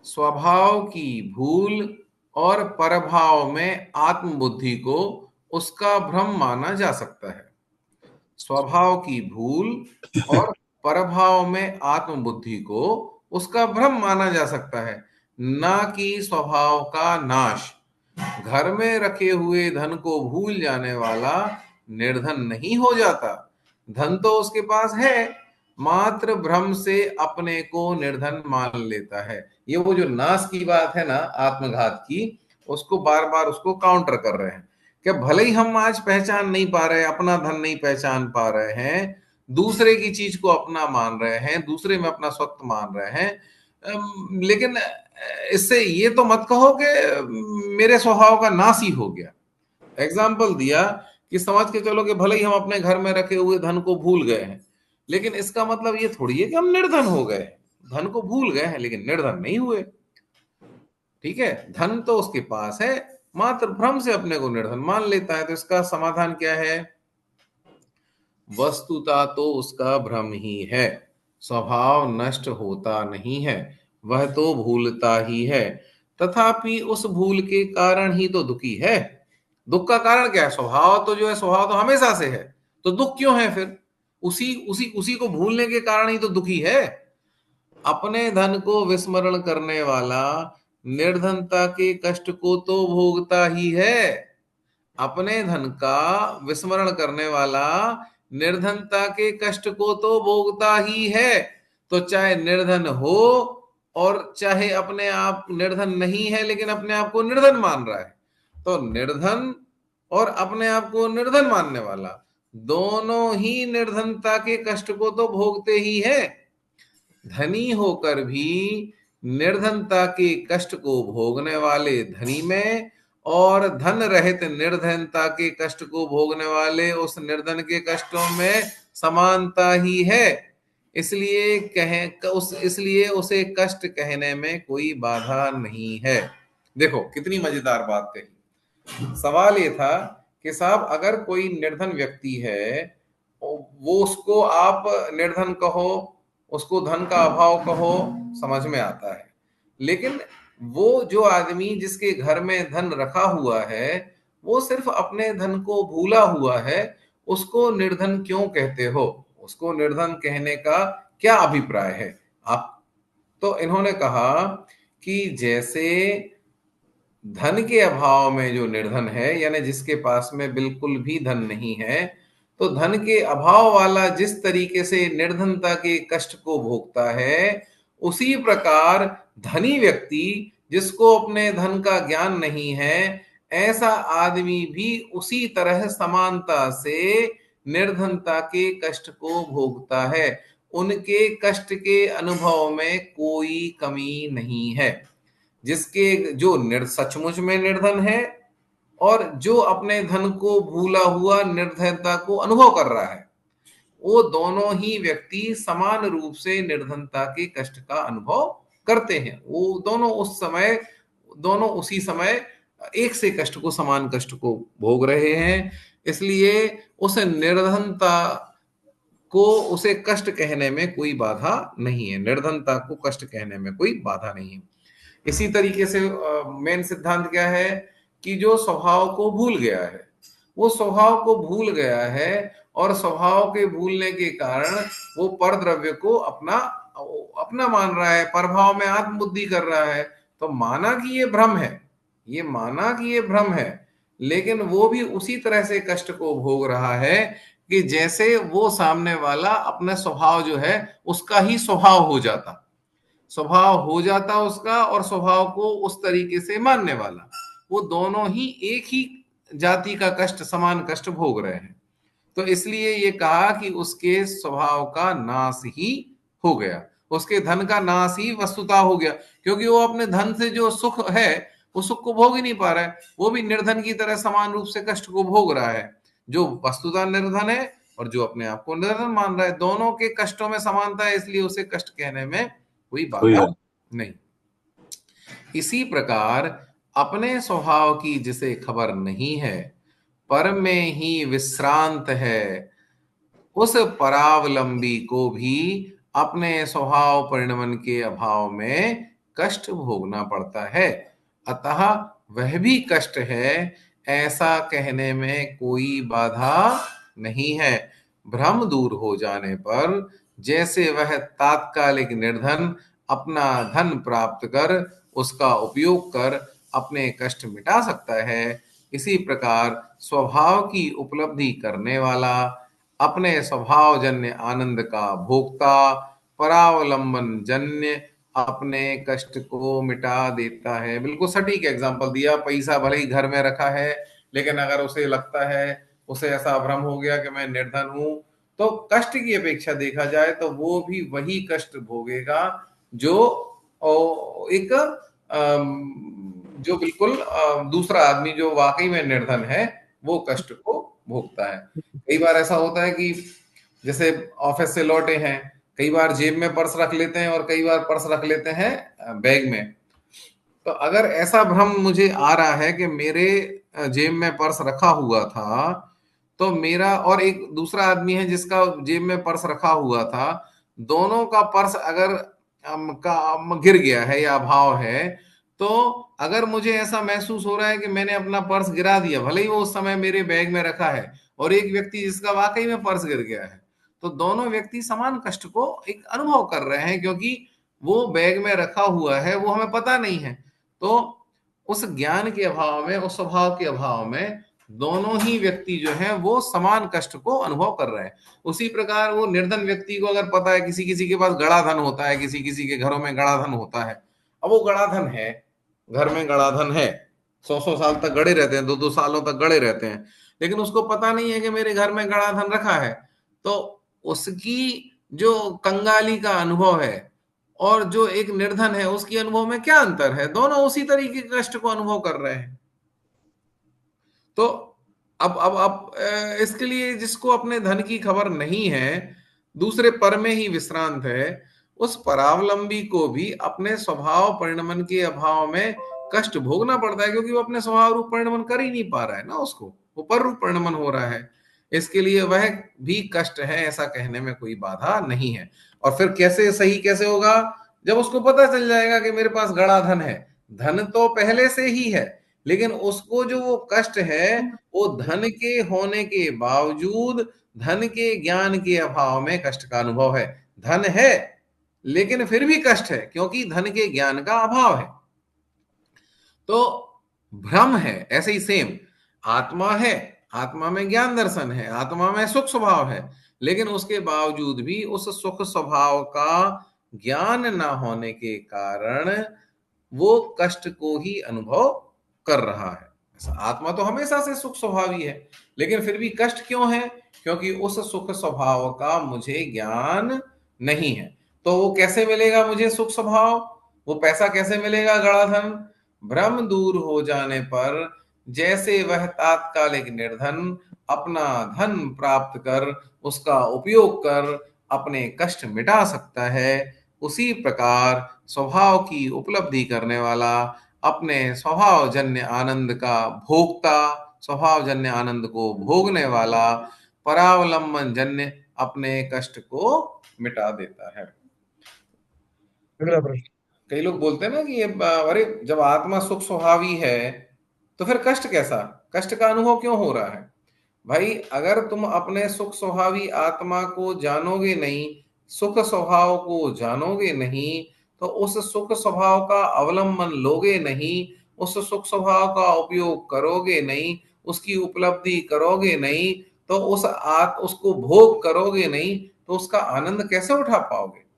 स्वभाव की भूल और परभाव में आत्मबुद्धि को उसका भ्रम माना जा सकता है। स्वभाव की भूल और परभाव में आत्मबुद्धि को उसका भ्रम माना जा सकता है, ना कि स्वभाव का नाश। घर में रखे हुए धन को भूल जाने वाला निर्धन नहीं हो जाता। धन तो उसके पास है, मात्र भ्रम से अपने को निर्धन मान लेता है। ये वो जो नाश की बात है ना, आत्मघात की, उसको बार बार उसको काउंटर कर रहे हैं कि भले ही हम आज पहचान नहीं पा रहे, अपना धन नहीं पहचान पा रहे हैं, दूसरे की चीज को अपना मान रहे हैं, दूसरे में अपना स्वत्व मान रहे हैं, लेकिन इससे ये तो मत कहो कि मेरे स्वभाव का नाश ही हो गया। एग्जाम्पल दिया कि समझ के चलो कि भले ही हम अपने घर में रखे हुए धन को भूल गए हैं, लेकिन इसका मतलब ये थोड़ी है कि हम निर्धन हो गए। धन को भूल गए हैं लेकिन निर्धन नहीं हुए। ठीक है, धन तो उसके पास है, मात्र भ्रम से अपने को निर्धन मान लेता है। तो इसका समाधान क्या है? वस्तुता तो उसका भ्रम ही है, स्वभाव नष्ट होता नहीं है, वह तो भूलता ही है। तथापि उस भूल के कारण ही तो दुखी है। दुख का कारण क्या है? स्वभाव तो जो है, स्वभाव तो हमेशा से है, तो दुख क्यों है फिर? उसी उसी उसी को भूलने के कारण ही तो दुखी है। अपने धन को विस्मरण करने वाला निर्धनता के कष्ट को तो भोगता ही है। अपने धन का विस्मरण करने वाला निर्धनता के कष्ट को तो भोगता ही है। तो चाहे निर्धन हो और चाहे अपने आप निर्धन नहीं है लेकिन अपने आप को निर्धन मान रहा है, तो निर्धन और अपने आप को निर्धन मानने वाला दोनों ही निर्धनता के कष्ट को तो भोगते ही है। धनी होकर भी निर्धनता के कष्ट को भोगने वाले धनी में और धन रहित निर्धनता के कष्ट को भोगने वाले उस निर्धन के कष्टों में समानता ही है। इसलिए उसे कष्ट कहने में कोई बाधा नहीं है। देखो कितनी मजेदार बात कही। सवाल ये था कि साहब अगर कोई निर्धन व्यक्ति है, वो उसको आप निर्धन कहो, उसको धन का अभाव कहो, समझ में आता है। लेकिन वो जो आदमी जिसके घर में धन रखा हुआ है, वो सिर्फ अपने धन को भूला हुआ है, उसको निर्धन क्यों कहते हो? उसको निर्धन कहने का क्या अभिप्राय है आप? तो इन्होंने कहा कि जैसे धन के अभाव में जो निर्धन है, यानी जिसके पास में बिल्कुल भी धन नहीं है, तो धन के अभाव वाला जिस तरीके से निर्धनता के कष्ट को भोगता है, उसी प्रकार धनी व्यक्ति जिसको अपने धन का ज्ञान नहीं है, ऐसा आदमी भी उसी तरह समानता से निर्धनता के कष्ट को भोगता है। उनके कष्ट के अनुभव में कोई कमी नहीं है। जिसके जो सचमुच में निर्धन है और जो अपने धन को भूला हुआ निर्धनता को अनुभव कर रहा है, वो दोनों ही व्यक्ति समान रूप से निर्धनता के कष्ट का अनुभव करते हैं। वो दोनों उसी समय एक से कष्ट को, समान कष्ट को भोग रहे हैं। इसलिए उस निर्धनता को उसे कष्ट कहने में कोई बाधा नहीं है, निर्धनता को कष्ट कहने में कोई बाधा नहीं है। इसी तरीके से मेन सिद्धांत क्या है कि जो स्वभाव को भूल गया है, वो स्वभाव को भूल गया है, और स्वभाव के भूलने के कारण वो पर द्रव्य को अपना अपना मान रहा है, परभाव में आत्मबुद्धि कर रहा है। तो माना कि ये भ्रम है, ये माना कि ये भ्रम है, लेकिन वो भी उसी तरह से कष्ट को भोग रहा है कि जैसे वो सामने वाला अपना स्वभाव जो है उसका ही स्वभाव हो जाता, उसका, और स्वभाव को उस तरीके से मानने वाला, वो दोनों ही एक ही जाति का कष्ट, समान कष्ट भोग रहे हैं। तो इसलिए ये कहा कि उसके स्वभाव का नाश ही हो गया, उसके धन का नाश ही वस्तुतः हो गया, क्योंकि वो अपने धन से जो सुख है वो सुख को भोग ही नहीं पा रहा है। वो भी निर्धन की तरह समान रूप से कष्ट को भोग रहा है, जो वस्तुतः निर्धन है और जो अपने आप को निर्धन मान रहा है। दोनों के कष्टों में समानता है, इसलिए उसे कष्ट कहने में कोई बाधा नहीं। इसी प्रकार अपने स्वभाव की जिसे खबर नहीं है, पर में ही विश्रांत है, उस परावलंबी को भी अपने स्वभाव परिणमन के अभाव में कष्ट भोगना पड़ता है। अतः वह भी कष्ट है, ऐसा कहने में कोई बाधा नहीं है। भ्रम दूर हो जाने पर जैसे वह तात्कालिक निर्धन अपना धन प्राप्त कर उसका उपयोग कर अपने कष्ट मिटा सकता है, इसी प्रकार स्वभाव की उपलब्धि करने वाला अपने स्वभाव जन्य आनंद का भोक्ता परावलंबन जन्य अपने कष्ट को मिटा देता है। बिल्कुल सटीक एग्जांपल दिया। पैसा भले ही घर में रखा है, लेकिन अगर उसे लगता है, उसे ऐसा भ्रम हो गया कि मैं निर्धन हूं, तो कष्ट की अपेक्षा देखा जाए तो वो भी वही कष्ट भोगेगा जो एक जो बिल्कुल दूसरा आदमी जो वाकई में निर्धन है वो कष्ट को भोगता है। कई बार ऐसा होता है कि जैसे ऑफिस से लौटे हैं, कई बार जेब में पर्स रख लेते हैं और कई बार पर्स रख लेते हैं बैग में। तो अगर ऐसा भ्रम मुझे आ रहा है कि मेरे जेब में पर्स रखा हुआ था, तो मेरा और एक दूसरा आदमी है जिसका जेब में पर्स रखा हुआ था, दोनों का पर्स अगर गिर गया है या अभाव है, तो अगर मुझे ऐसा महसूस हो रहा है कि मैंने अपना पर्स गिरा दिया, भले ही वो उस समय मेरे बैग में रखा है, और एक व्यक्ति जिसका वाकई में पर्स गिर गया है, तो दोनों व्यक्ति समान कष्ट को एक अनुभव कर रहे हैं, क्योंकि वो बैग में रखा हुआ है, वो हमें पता नहीं है। तो उस ज्ञान के अभाव में, उस स्वभाव के अभाव में दोनों ही व्यक्ति जो हैं वो समान कष्ट को अनुभव कर रहे हैं। उसी प्रकार वो निर्धन व्यक्ति को अगर पता है, किसी किसी के पास गड़ा धन होता है, किसी किसी के घरों में गड़ा धन होता है, अब वो गड़ा धन है, घर में गड़ा धन है, 100-100 साल तक गड़े रहते हैं, 2-2 सालों तक गड़े रहते हैं, लेकिन उसको पता नहीं है कि मेरे घर में गड़ा धन रखा है। तो उसकी जो कंगाली का अनुभव है और जो एक निर्धन है उसकी अनुभव में क्या अंतर है? दोनों उसी तरीके के कष्ट को अनुभव कर रहे हैं। तो अब इसके लिए जिसको अपने धन की खबर नहीं है, दूसरे पर में ही विश्रांत है, उस परावलंबी को भी अपने स्वभाव परिणमन के अभाव में कष्ट भोगना पड़ता है, क्योंकि वो अपने स्वभाव रूप परिणमन कर ही नहीं पा रहा है ना, उसको वो पर रूप परिणमन हो रहा है। इसके लिए वह भी कष्ट है, ऐसा कहने में कोई बाधा नहीं है। और फिर कैसे सही कैसे होगा? जब उसको पता चल जाएगा कि मेरे पास गड़ा धन है, धन तो पहले से ही है, लेकिन उसको जो वो कष्ट है वो धन के होने के बावजूद धन के ज्ञान के अभाव में कष्ट का अनुभव है। धन है लेकिन फिर भी कष्ट है, क्योंकि धन के ज्ञान का अभाव है। तो भ्रम है। ऐसे ही सेम आत्मा है, आत्मा में ज्ञान दर्शन है, आत्मा में सुख स्वभाव है, लेकिन उसके बावजूद भी उस सुख स्वभाव का ज्ञान ना होने के कारण वो कष्ट को ही अनुभव कर रहा है। आत्मा तो हमेशा से सुख स्वभावी है, लेकिन फिर भी कष्ट क्यों है? क्योंकि उस सुख स्वभाव का मुझे ज्ञान नहीं है। तो वो कैसे मिलेगा मुझे सुख स्वभाव? वो पैसा कैसे मिलेगा, गड़ा धन? भ्रम दूर हो जाने पर जैसे वह तात्कालिक निर्धन अपना धन प्राप्त कर उसका उपयोग कर अपने कष्ट मिटा सकता है, उसी प्रकार स्वभाव की उपलब्धि करने वाला अपने स्वभावजन्य आनंद का भोक्ता, स्वभावजन्य आनंद को भोगने वाला परावलंबन जन्य अपने कष्ट को मिटा देता है। अगला प्रश्न। कई लोग बोलते हैं ना कि ये अरे जब आत्मा सुख स्वभावी है तो फिर कष्ट कैसा, कष्ट का अनुभव क्यों हो रहा है? भाई अगर तुम अपने सुख स्वभावी आत्मा को जानोगे नहीं, सुख स्वभाव को जानोगे नहीं, तो उस सुख स्वभाव का अवलंबन लोगे नहीं, उस सुख स्वभाव का उपयोग करोगे नहीं, उसकी उपलब्धि करोगे नहीं, तो उसको भोग करोगे नहीं, तो उसका आनंद कैसे उठा पाओगे?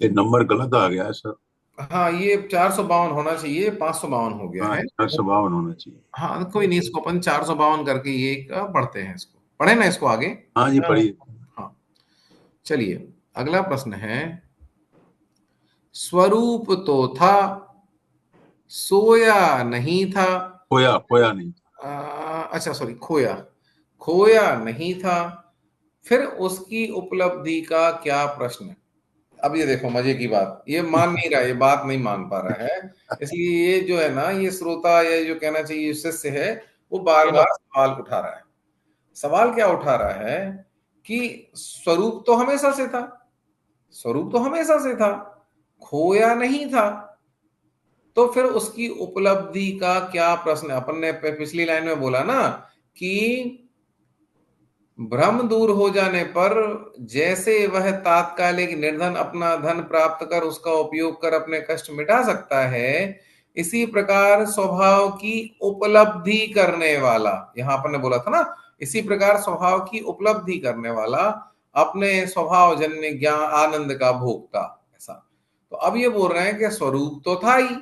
ये नंबर गलत आ गया है सर। हाँ, ये 452 होना चाहिए, 552 हो गया हाँ, है। 452 होना चाहिए। हाँ कोई नहीं, इसको अपन 452 करके ये पढ़ते हैं, इसको पढ़े ना इसको आगे। हाँ जी, हाँ, पढ़िए। हाँ चलिए, अगला प्रश्न है, स्वरूप तो था, सोया नहीं था। खोया खोया नहीं। अच्छा सॉरी, खोया, खोया नहीं था, फिर उसकी उपलब्धि का क्या प्रश्न? अब ये देखो मजे की बात, ये मान नहीं रहा, ये बात नहीं मान पा रहा है, इसलिए ये जो है ना, ये श्रोता या जो कहना चाहिए शिष्य है, वो बार बार सवाल उठा रहा है। सवाल क्या उठा रहा है कि स्वरूप तो हमेशा से था, स्वरूप तो हमेशा से था, खोया नहीं था, तो फिर उसकी उपलब्धि का क्या प्रश्न? अपन ने पिछली लाइन में बोला ना कि भ्रम दूर हो जाने पर जैसे वह तात्कालिक निर्धन अपना धन प्राप्त कर उसका उपयोग कर अपने कष्ट मिटा सकता है, इसी प्रकार स्वभाव की उपलब्धि करने वाला, यहां अपन ने बोला था ना, इसी प्रकार स्वभाव की उपलब्धि करने वाला अपने स्वभाव जन्य ज्ञान आनंद का भोक्ता। ऐसा तो अब ये बोल रहे हैं कि स्वरूप तो था ही,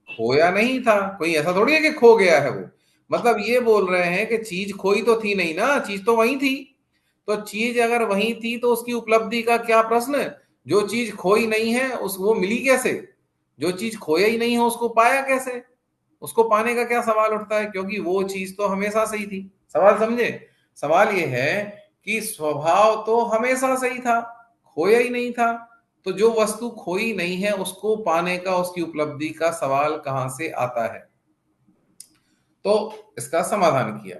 खोया नहीं था, कोई ऐसा थोड़ी है कि खो गया है वो। मतलब ये बोल रहे हैं कि चीज खोई तो थी नहीं ना, चीज तो वही थी। तो चीज अगर वही थी तो उसकी उपलब्धि का क्या प्रश्न? जो चीज खोई नहीं है उस वो मिली कैसे? जो चीज खोया ही नहीं है उसको पाया कैसे? उसको पाने का क्या सवाल उठता है? क्योंकि वो चीज तो हमेशा से ही थी। सवाल समझे? सवाल ये है कि स्वभाव तो हमेशा से ही था, खोया ही नहीं था, तो जो वस्तु खोई नहीं है उसको पाने का, उसकी उपलब्धि का सवाल कहां से आता है? तो इसका समाधान किया,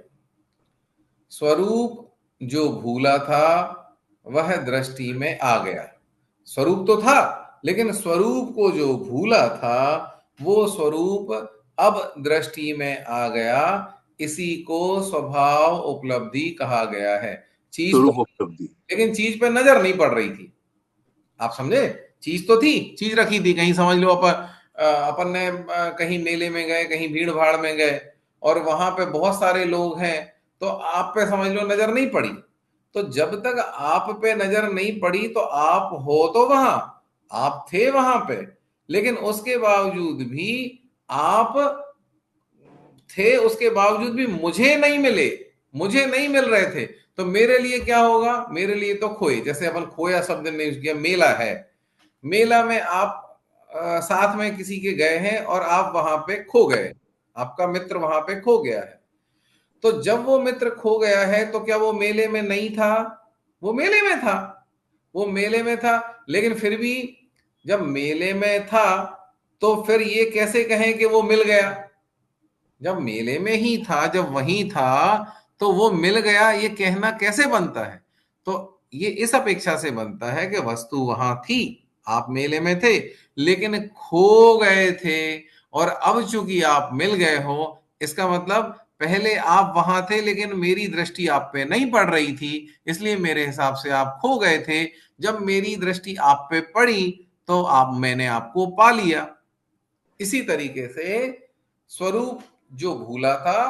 स्वरूप जो भूला था वह दृष्टि में आ गया। स्वरूप तो था, लेकिन स्वरूप को जो भूला था वो स्वरूप अब दृष्टि में आ गया, इसी को स्वभाव उपलब्धि कहा गया है। चीज तो, स्वरूप उपलब्धि। लेकिन चीज पे नजर नहीं पड़ रही थी। आप समझे? चीज तो थी, चीज रखी थी कहीं, समझ लो अपन ने कहीं मेले में गए, कहीं भीड़ भाड़ में गए और वहां पे बहुत सारे लोग हैं, तो आप पे समझ लो नजर नहीं पड़ी। तो जब तक आप पे नजर नहीं पड़ी तो आप हो तो वहां, आप थे वहां पे, लेकिन उसके बावजूद भी आप थे, उसके बावजूद भी मुझे नहीं मिले, मुझे नहीं मिल रहे थे। तो मेरे लिए क्या होगा? मेरे लिए तो खोए, जैसे अपन खोया शब्द ने यूज किया, मेला है, मेला में आप साथ में किसी के गए हैं और आप वहां पे खो गए, आपका मित्र वहां पे खो गया है। तो जब वो मित्र खो गया है तो क्या वो मेले में नहीं था? वो मेले में था, वो मेले में था, लेकिन फिर भी जब मेले में था तो फिर ये कैसे कहें कि वो मिल गया? जब मेले में ही था, जब वहीं था, तो वो मिल गया, ये कहना कैसे बनता है? तो ये इस अपेक्षा से बनता है कि वस्तु वहां थी, आप मेले में थे, लेकिन खो गए थे, और अब चूंकि आप मिल गए हो, इसका मतलब पहले आप वहां थे लेकिन मेरी दृष्टि आप पे नहीं पड़ रही थी, इसलिए मेरे हिसाब से आप खो गए थे। जब मेरी दृष्टि आप पे पड़ी तो मैंने आपको पा लिया। इसी तरीके से स्वरूप जो भूला था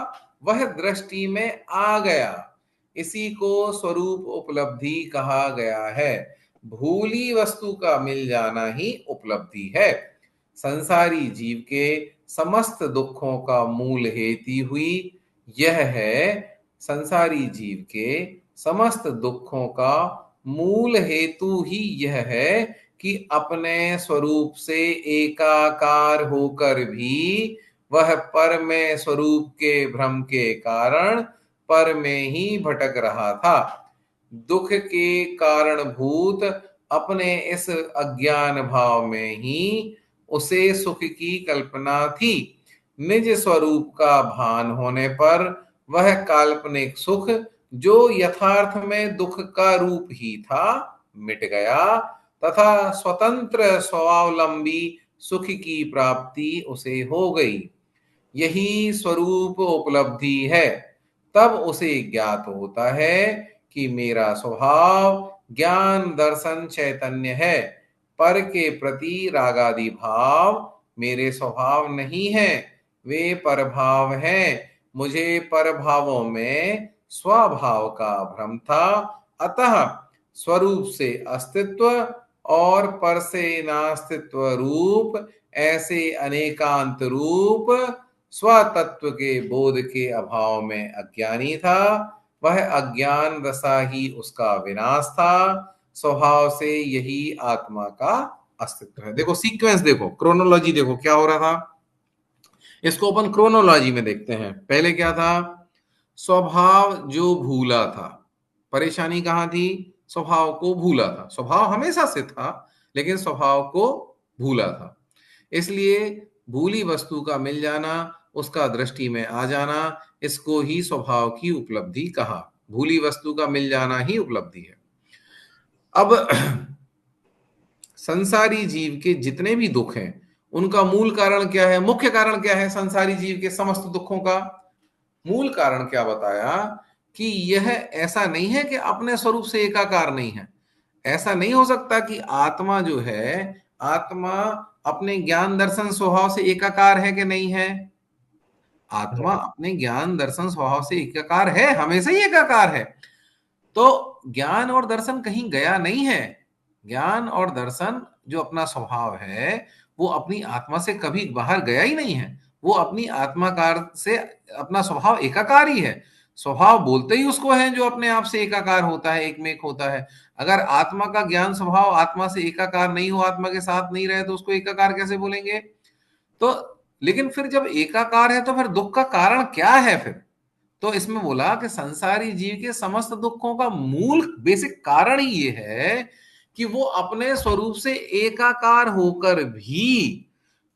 वह दृष्टि में आ गया, इसी को स्वरूप उपलब्धि कहा गया है। भूली वस्तु का मिल जाना ही उपलब्धि है। संसारी जीव के समस्त दुखों का मूल हेतु हुई यह है, संसारी जीव के समस्त दुखों का मूल हेतु ही यह है कि अपने स्वरूप से एकाकार होकर भी वह पर में स्वरूप के भ्रम के कारण पर में ही भटक रहा था। दुख के कारणभूत अपने इस अज्ञान भाव में ही उसे सुख की कल्पना थी। निज स्वरूप का भान होने पर वह काल्पनिक सुख जो यथार्थ में दुख का रूप ही था मिट गया, तथा स्वतंत्र स्वावलंबी सुख की प्राप्ति उसे हो गई। यही स्वरूप उपलब्धि है। तब उसे ज्ञात होता है कि मेरा स्वभाव ज्ञान दर्शन चैतन्य है, पर के प्रति रागादि भाव मेरे स्वभाव नहीं है, वे परभाव हैं। मुझे परभावों में स्वभाव का भ्रम था, अतः स्वरूप से अस्तित्व और पर से नास्तित्व रूप ऐसे अनेकांत रूप स्वतत्व के बोध के अभाव में अज्ञानी था। वह अज्ञान रसा ही उसका विनाश था। स्वभाव से यही आत्मा का अस्तित्व है। देखो सीक्वेंस, देखो क्रोनोलॉजी, देखो क्या हो रहा था। इसको अपन क्रोनोलॉजी में देखते हैं। पहले क्या था? स्वभाव जो भूला था। परेशानी कहां थी? स्वभाव को भूला था। स्वभाव हमेशा से था लेकिन स्वभाव को भूला था। इसलिए भूली वस्तु का मिल जाना, उसका दृष्टि में आ जाना, इसको ही स्वभाव की उपलब्धि कहा। भूली वस्तु का मिल जाना ही उपलब्धि है। अब संसारी जीव के जितने भी दुख हैं उनका मूल कारण क्या है? मुख्य कारण क्या है संसारी जीव के समस्त दुखों का? मूल कारण क्या बताया कि यह ऐसा नहीं है कि अपने स्वरूप से एकाकार नहीं है। ऐसा नहीं हो सकता कि आत्मा जो है, आत्मा अपने ज्ञान दर्शन स्वभाव से एकाकार है कि नहीं है? आत्मा अपने ज्ञान दर्शन स्वभाव से एकाकार है, हमेशा ही एकाकार है। तो ज्ञान और दर्शन कहीं गया नहीं है। ज्ञान और दर्शन जो अपना स्वभाव है वो अपनी आत्मा से कभी बाहर गया ही नहीं है। वो अपनी आत्माकार से अपना स्वभाव एकाकार ही है। स्वभाव बोलते ही उसको है जो अपने आप से एकाकार होता है, एकमेक होता है। अगर आत्मा का ज्ञान स्वभाव आत्मा से एकाकार नहीं हो, आत्मा के साथ नहीं रहे, तो उसको एकाकार कैसे बोलेंगे? तो लेकिन फिर जब एकाकार है तो फिर दुख का कारण क्या है फिर? तो इसमें बोला कि संसारी जीव के समस्त दुखों का मूल बेसिक कारण ही ये है कि वो अपने स्वरूप से एकाकार होकर भी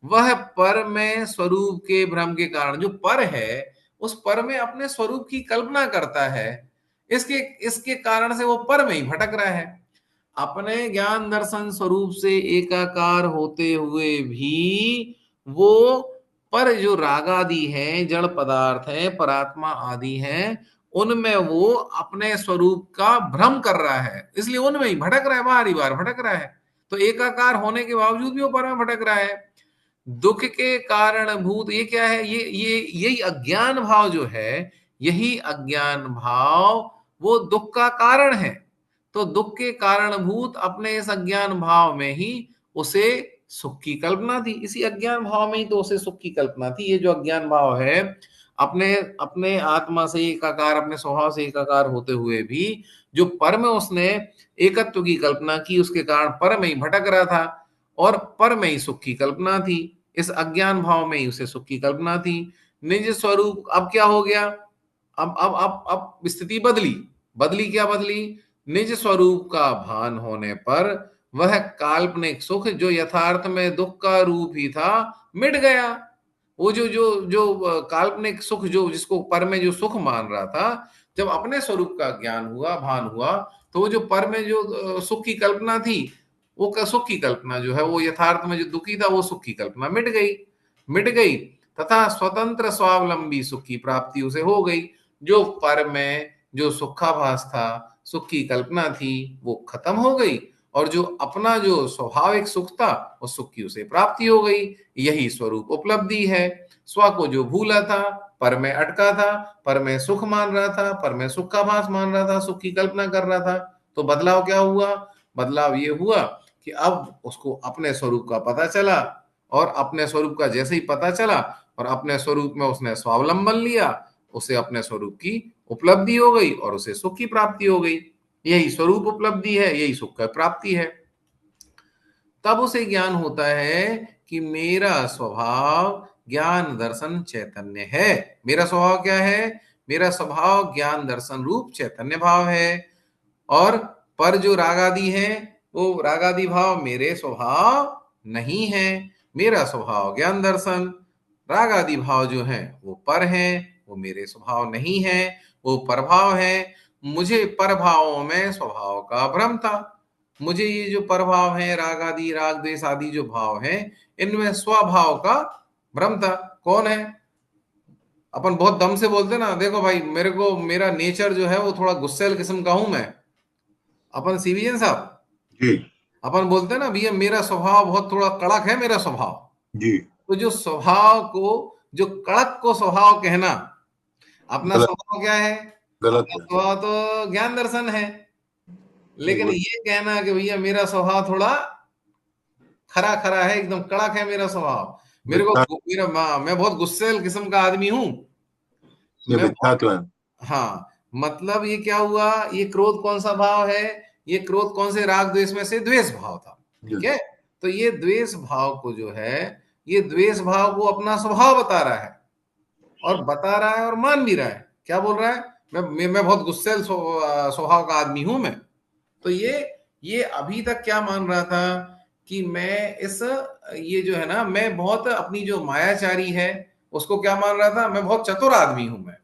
वह पर में स्वरूप के भ्रम के कारण, जो पर है उस पर में अपने स्वरूप की कल्पना करता है, इसके इसके कारण से वो पर में ही भटक रहा है। अपने ज्ञान दर्शन स्वरूप से एकाकार होते हुए भी वो पर जो रागादि हैं, जड़ पदार्थ हैं, परात्मा आदि हैं, उनमें वो अपने स्वरूप का भ्रम कर रहा है, इसलिए उनमें ही भटक रहा है, बार ही बार भटक रहा है। तो एकाकार होने के बावजूद भी वो पर में भटक रहा है। दुख के कारण भूत ये क्या है? ये यही अज्ञान भाव जो है, यही अज्ञान भाव वो दुख का कारण है। तो दुख के कारणभूत अपने इस अज्ञान भाव में ही उसे सुख की कल्पना थी। इसी अज्ञान भाव में ही तो उसे सुख की कल्पना थी। ये जो अज्ञान भाव है, अपने अपने आत्मा से एकाकार, अपने स्वभाव से एकाकार होते हुए भी जो पर में उसने एकत्व की कल्पना की, उसके कारण पर में ही भटक रहा था, और पर में ही सुख की कल्पना थी। इस अज्ञान भाव में ही उसे सुख की कल्पना थी। निज स्वरूप अब क्या हो गया? अब स्थिति बदली। बदली क्या बदली? निज स्वरूप का भान होने पर वह काल्पनिक सुख जो यथार्थ में दुख का रूप ही था मिट गया। वो जो जो जो काल्पनिक सुख, जो जिसको पर में जो सुख मान रहा था, जब अपने स्वरूप का ज्ञान हुआ, भान हुआ, तो वो जो पर में जो सुख की कल्पना थी, वो सुख की कल्पना जो है, वो यथार्थ में जो दुखी था, वो सुख की कल्पना मिट गई, मिट गई। तथा स्वतंत्र स्वावलंबी सुख की प्राप्ति उसे हो गई। जो पर में जो सुखाभास था, सुख की कल्पना थी, वो खत्म हो गई, और जो अपना जो स्वाभाविक सुख था, उस सुख की उसे प्राप्ति हो गई। यही स्वरूप उपलब्धि है। स्व को जो भूला था, पर में अटका था, पर में सुख मान रहा था, पर में सुख का भास मान रहा था, सुख की कल्पना कर रहा था, तो बदलाव क्या हुआ? बदलाव ये हुआ कि अब उसको अपने स्वरूप का पता चला, और अपने स्वरूप का जैसे ही पता चला और अपने स्वरूप में उसने स्वावलंबन लिया, उसे अपने स्वरूप की उपलब्धि हो गई और उसे सुख की प्राप्ति हो गई। यही स्वरूप उपलब्धि है, यही सुख का प्राप्ति है। तब उसे ज्ञान होता है कि मेरा स्वभाव ज्ञान दर्शन चैतन्य है। मेरा स्वभाव क्या है? मेरा स्वभाव ज्ञान दर्शन रूप चैतन्य भाव है। और पर जो राग आदि है, वो राग आदि भाव मेरे स्वभाव नहीं है। मेरा स्वभाव ज्ञान दर्शन, राग आदि भाव जो है वो पर हैं, वो मेरे स्वभाव नहीं है, वो परभाव है। मुझे परभावों में स्वभाव का भ्रम था। मुझे ये जो परभाव है, राग आदि, राग द्वेष आदि जो भाव हैं, इनमें स्वभाव का भ्रम था। कौन है? अपन बहुत दम से बोलते ना, देखो भाई, मेरे को मेरा नेचर जो है वो थोड़ा गुस्सैल किस्म का हूं मैं। अपन सीबीएन साहब, जी अपन बोलते हैं ना भैया, मेरा स्वभाव बहुत थोड़ा कड़क है, मेरा स्वभाव। जी। तो जो स्वभाव को, जो कड़क को स्वभाव कहना, अपना गलत, स्वभाव क्या है? गलत अपना है। स्वभाव तो ज्ञान दर्शन है। नहीं लेकिन वो, ये कहना कि भैया मेरा स्वभाव थोड़ा खरा खरा है, एकदम कड़क है मेरा स्वभाव, मेरे को मिथ्या, मैं बहुत गुस्सैल किस्म का आदमी हूं, ये मैं मिथ्या बहुत, तो है। हाँ, मतलब ये क्या हुआ? ये क्रोध कौन सा भाव है? ये क्रोध कौन से राग द्वेष में से द्वेष भाव था। ठीक जी। है? तो ये द्वेष भाव को जो है, ये द्वेष भाव को अपना स्वभाव बता रहा है, और बता रहा है और मान भी रहा है। क्या बोल रहा है? मैं बहुत गुस्सैल स्वभाव का आदमी हूं मैं। तो ये अभी तक क्या मान रहा था कि मैं इस, ये जो है ना, मैं बहुत अपनी जो मायाचारी है, उसको क्या मान रहा था? मैं बहुत चतुर आदमी हूं मैं।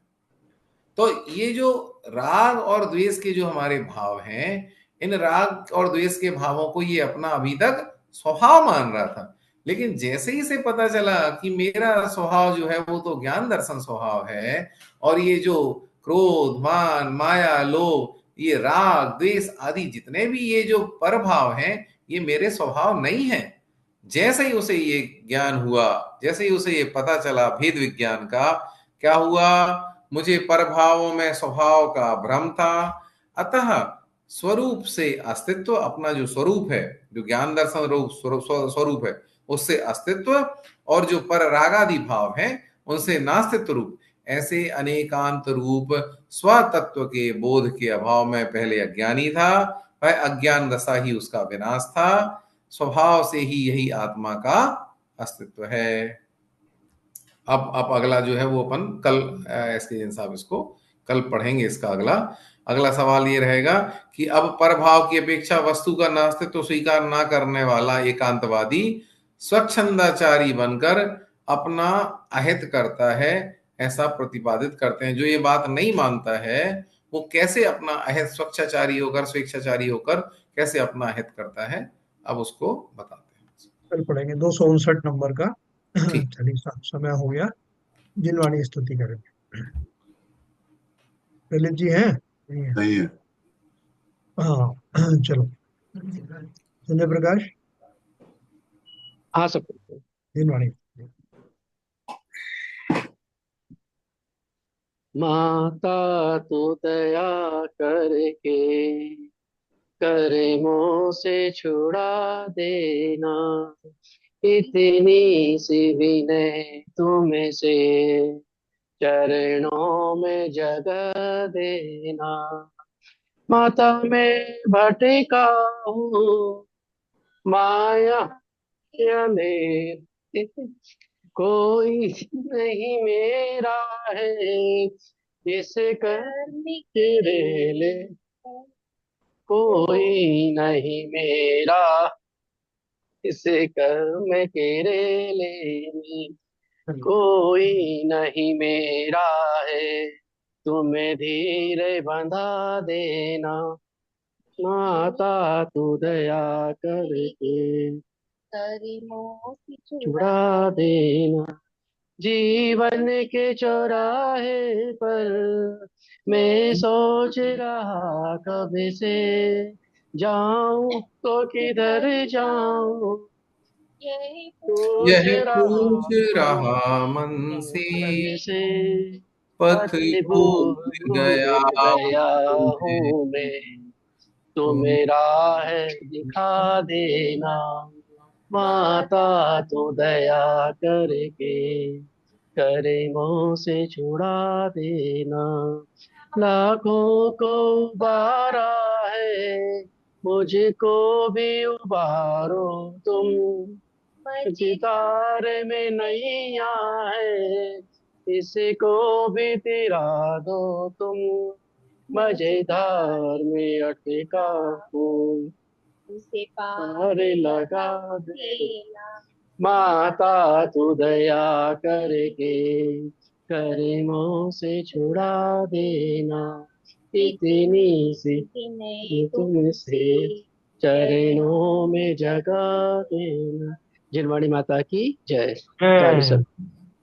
तो ये जो राग और द्वेष के जो हमारे भाव हैं, इन राग और द्वेष के भावों को ये अपना अभी तक स्वभाव मान रहा था। लेकिन जैसे ही से पता चला कि मेरा स्वभाव जो है वो तो ज्ञान दर्शन स्वभाव है, और ये जो क्रोध, मान, माया, लोभ, ये राग द्वेष आदि जितने भी ये जो पर भाव हैं, ये मेरे स्वभाव नहीं है। जैसे ही उसे ये ज्ञान हुआ, जैसे ही उसे ये पता चला भेद विज्ञान का, क्या हुआ? मुझे परभावों में स्वभाव का भ्रम था, अतः स्वरूप से अस्तित्व, अपना जो स्वरूप है, जो ज्ञान दर्शन रूप स्वरूप है, उससे अस्तित्व, और जो पर रागादि भाव हैं, उनसे नास्तित्व रूप, ऐसे अनेकांत रूप स्वतत्व के बोध के अभाव में पहले अज्ञानी था। वह अज्ञान दशा ही उसका विनाश था। स्वभाव से ही यही आत्मा का अस्तित्व है। अब अगला जो है वो अपन कल, एस के जैन साहब इसको कल पढ़ेंगे। इसका अगला अगला सवाल ये रहेगा कि अब परभाव की अपेक्षा वस्तु का नास्तित्व स्वीकार ना करने वाला एकांतवादी स्वच्छंदाचारी बनकर अपना अहित करता है, ऐसा प्रतिपादित करते हैं। जो ये बात नहीं मानता है, वो कैसे अपना अहित, स्वच्छाचारी होकर, स्वेच्छाचारी होकर कैसे अपना अहित करता है, अब उसको बताते हैं। कल पढ़ेंगे 259 नंबर का। ठीक। चलिए, समय हो गया। जिनवाणी स्तुति करेंगे। ललित जी हैं? नहीं है। नहीं है। हाँ। चलो, संजय प्रकाश, हाँ सब कुछ। जिनवाणी। माता तू दया करके करे मुँह से छुड़ा देना, इतनी सी विनय तुम्हें से चरणों में जगह देना। माता मैं भटका हूँ माया में, कोई नहीं मेरा है इसे करने तेरे ले, कोई नहीं मेरा इसे कर मैं तेरे ले। कोई नहीं मेरा है, तुम्हें धीरे बंधा देना। माता तू दया करके छुड़ा देना। जीवन के चौराहे पर मैं सोच रहा कब से, जाऊं तो किधर जाऊं, सोच यह पूछ रहा रहा हूँ मन से, मन से। पथ पथ भूल भूल गया गया हूँ मैं। हूँ मैं, तो तुम मेरा है दिखा देना। माता तो दया करके करीमों से छुड़ा देना। लाखों को उबारा है, मुझको भी उबारो तुम। सितारे में नैया है, इसको भी तिरा दो तुम। मजेदार में अटका हूँ, उसे पार लगा देना। माता तू दया करके करीमों से छुड़ा देना। इतनी सी तुमसे चरणों में जगा देना। जिनवाणी माता की जय। है। Sorry sir.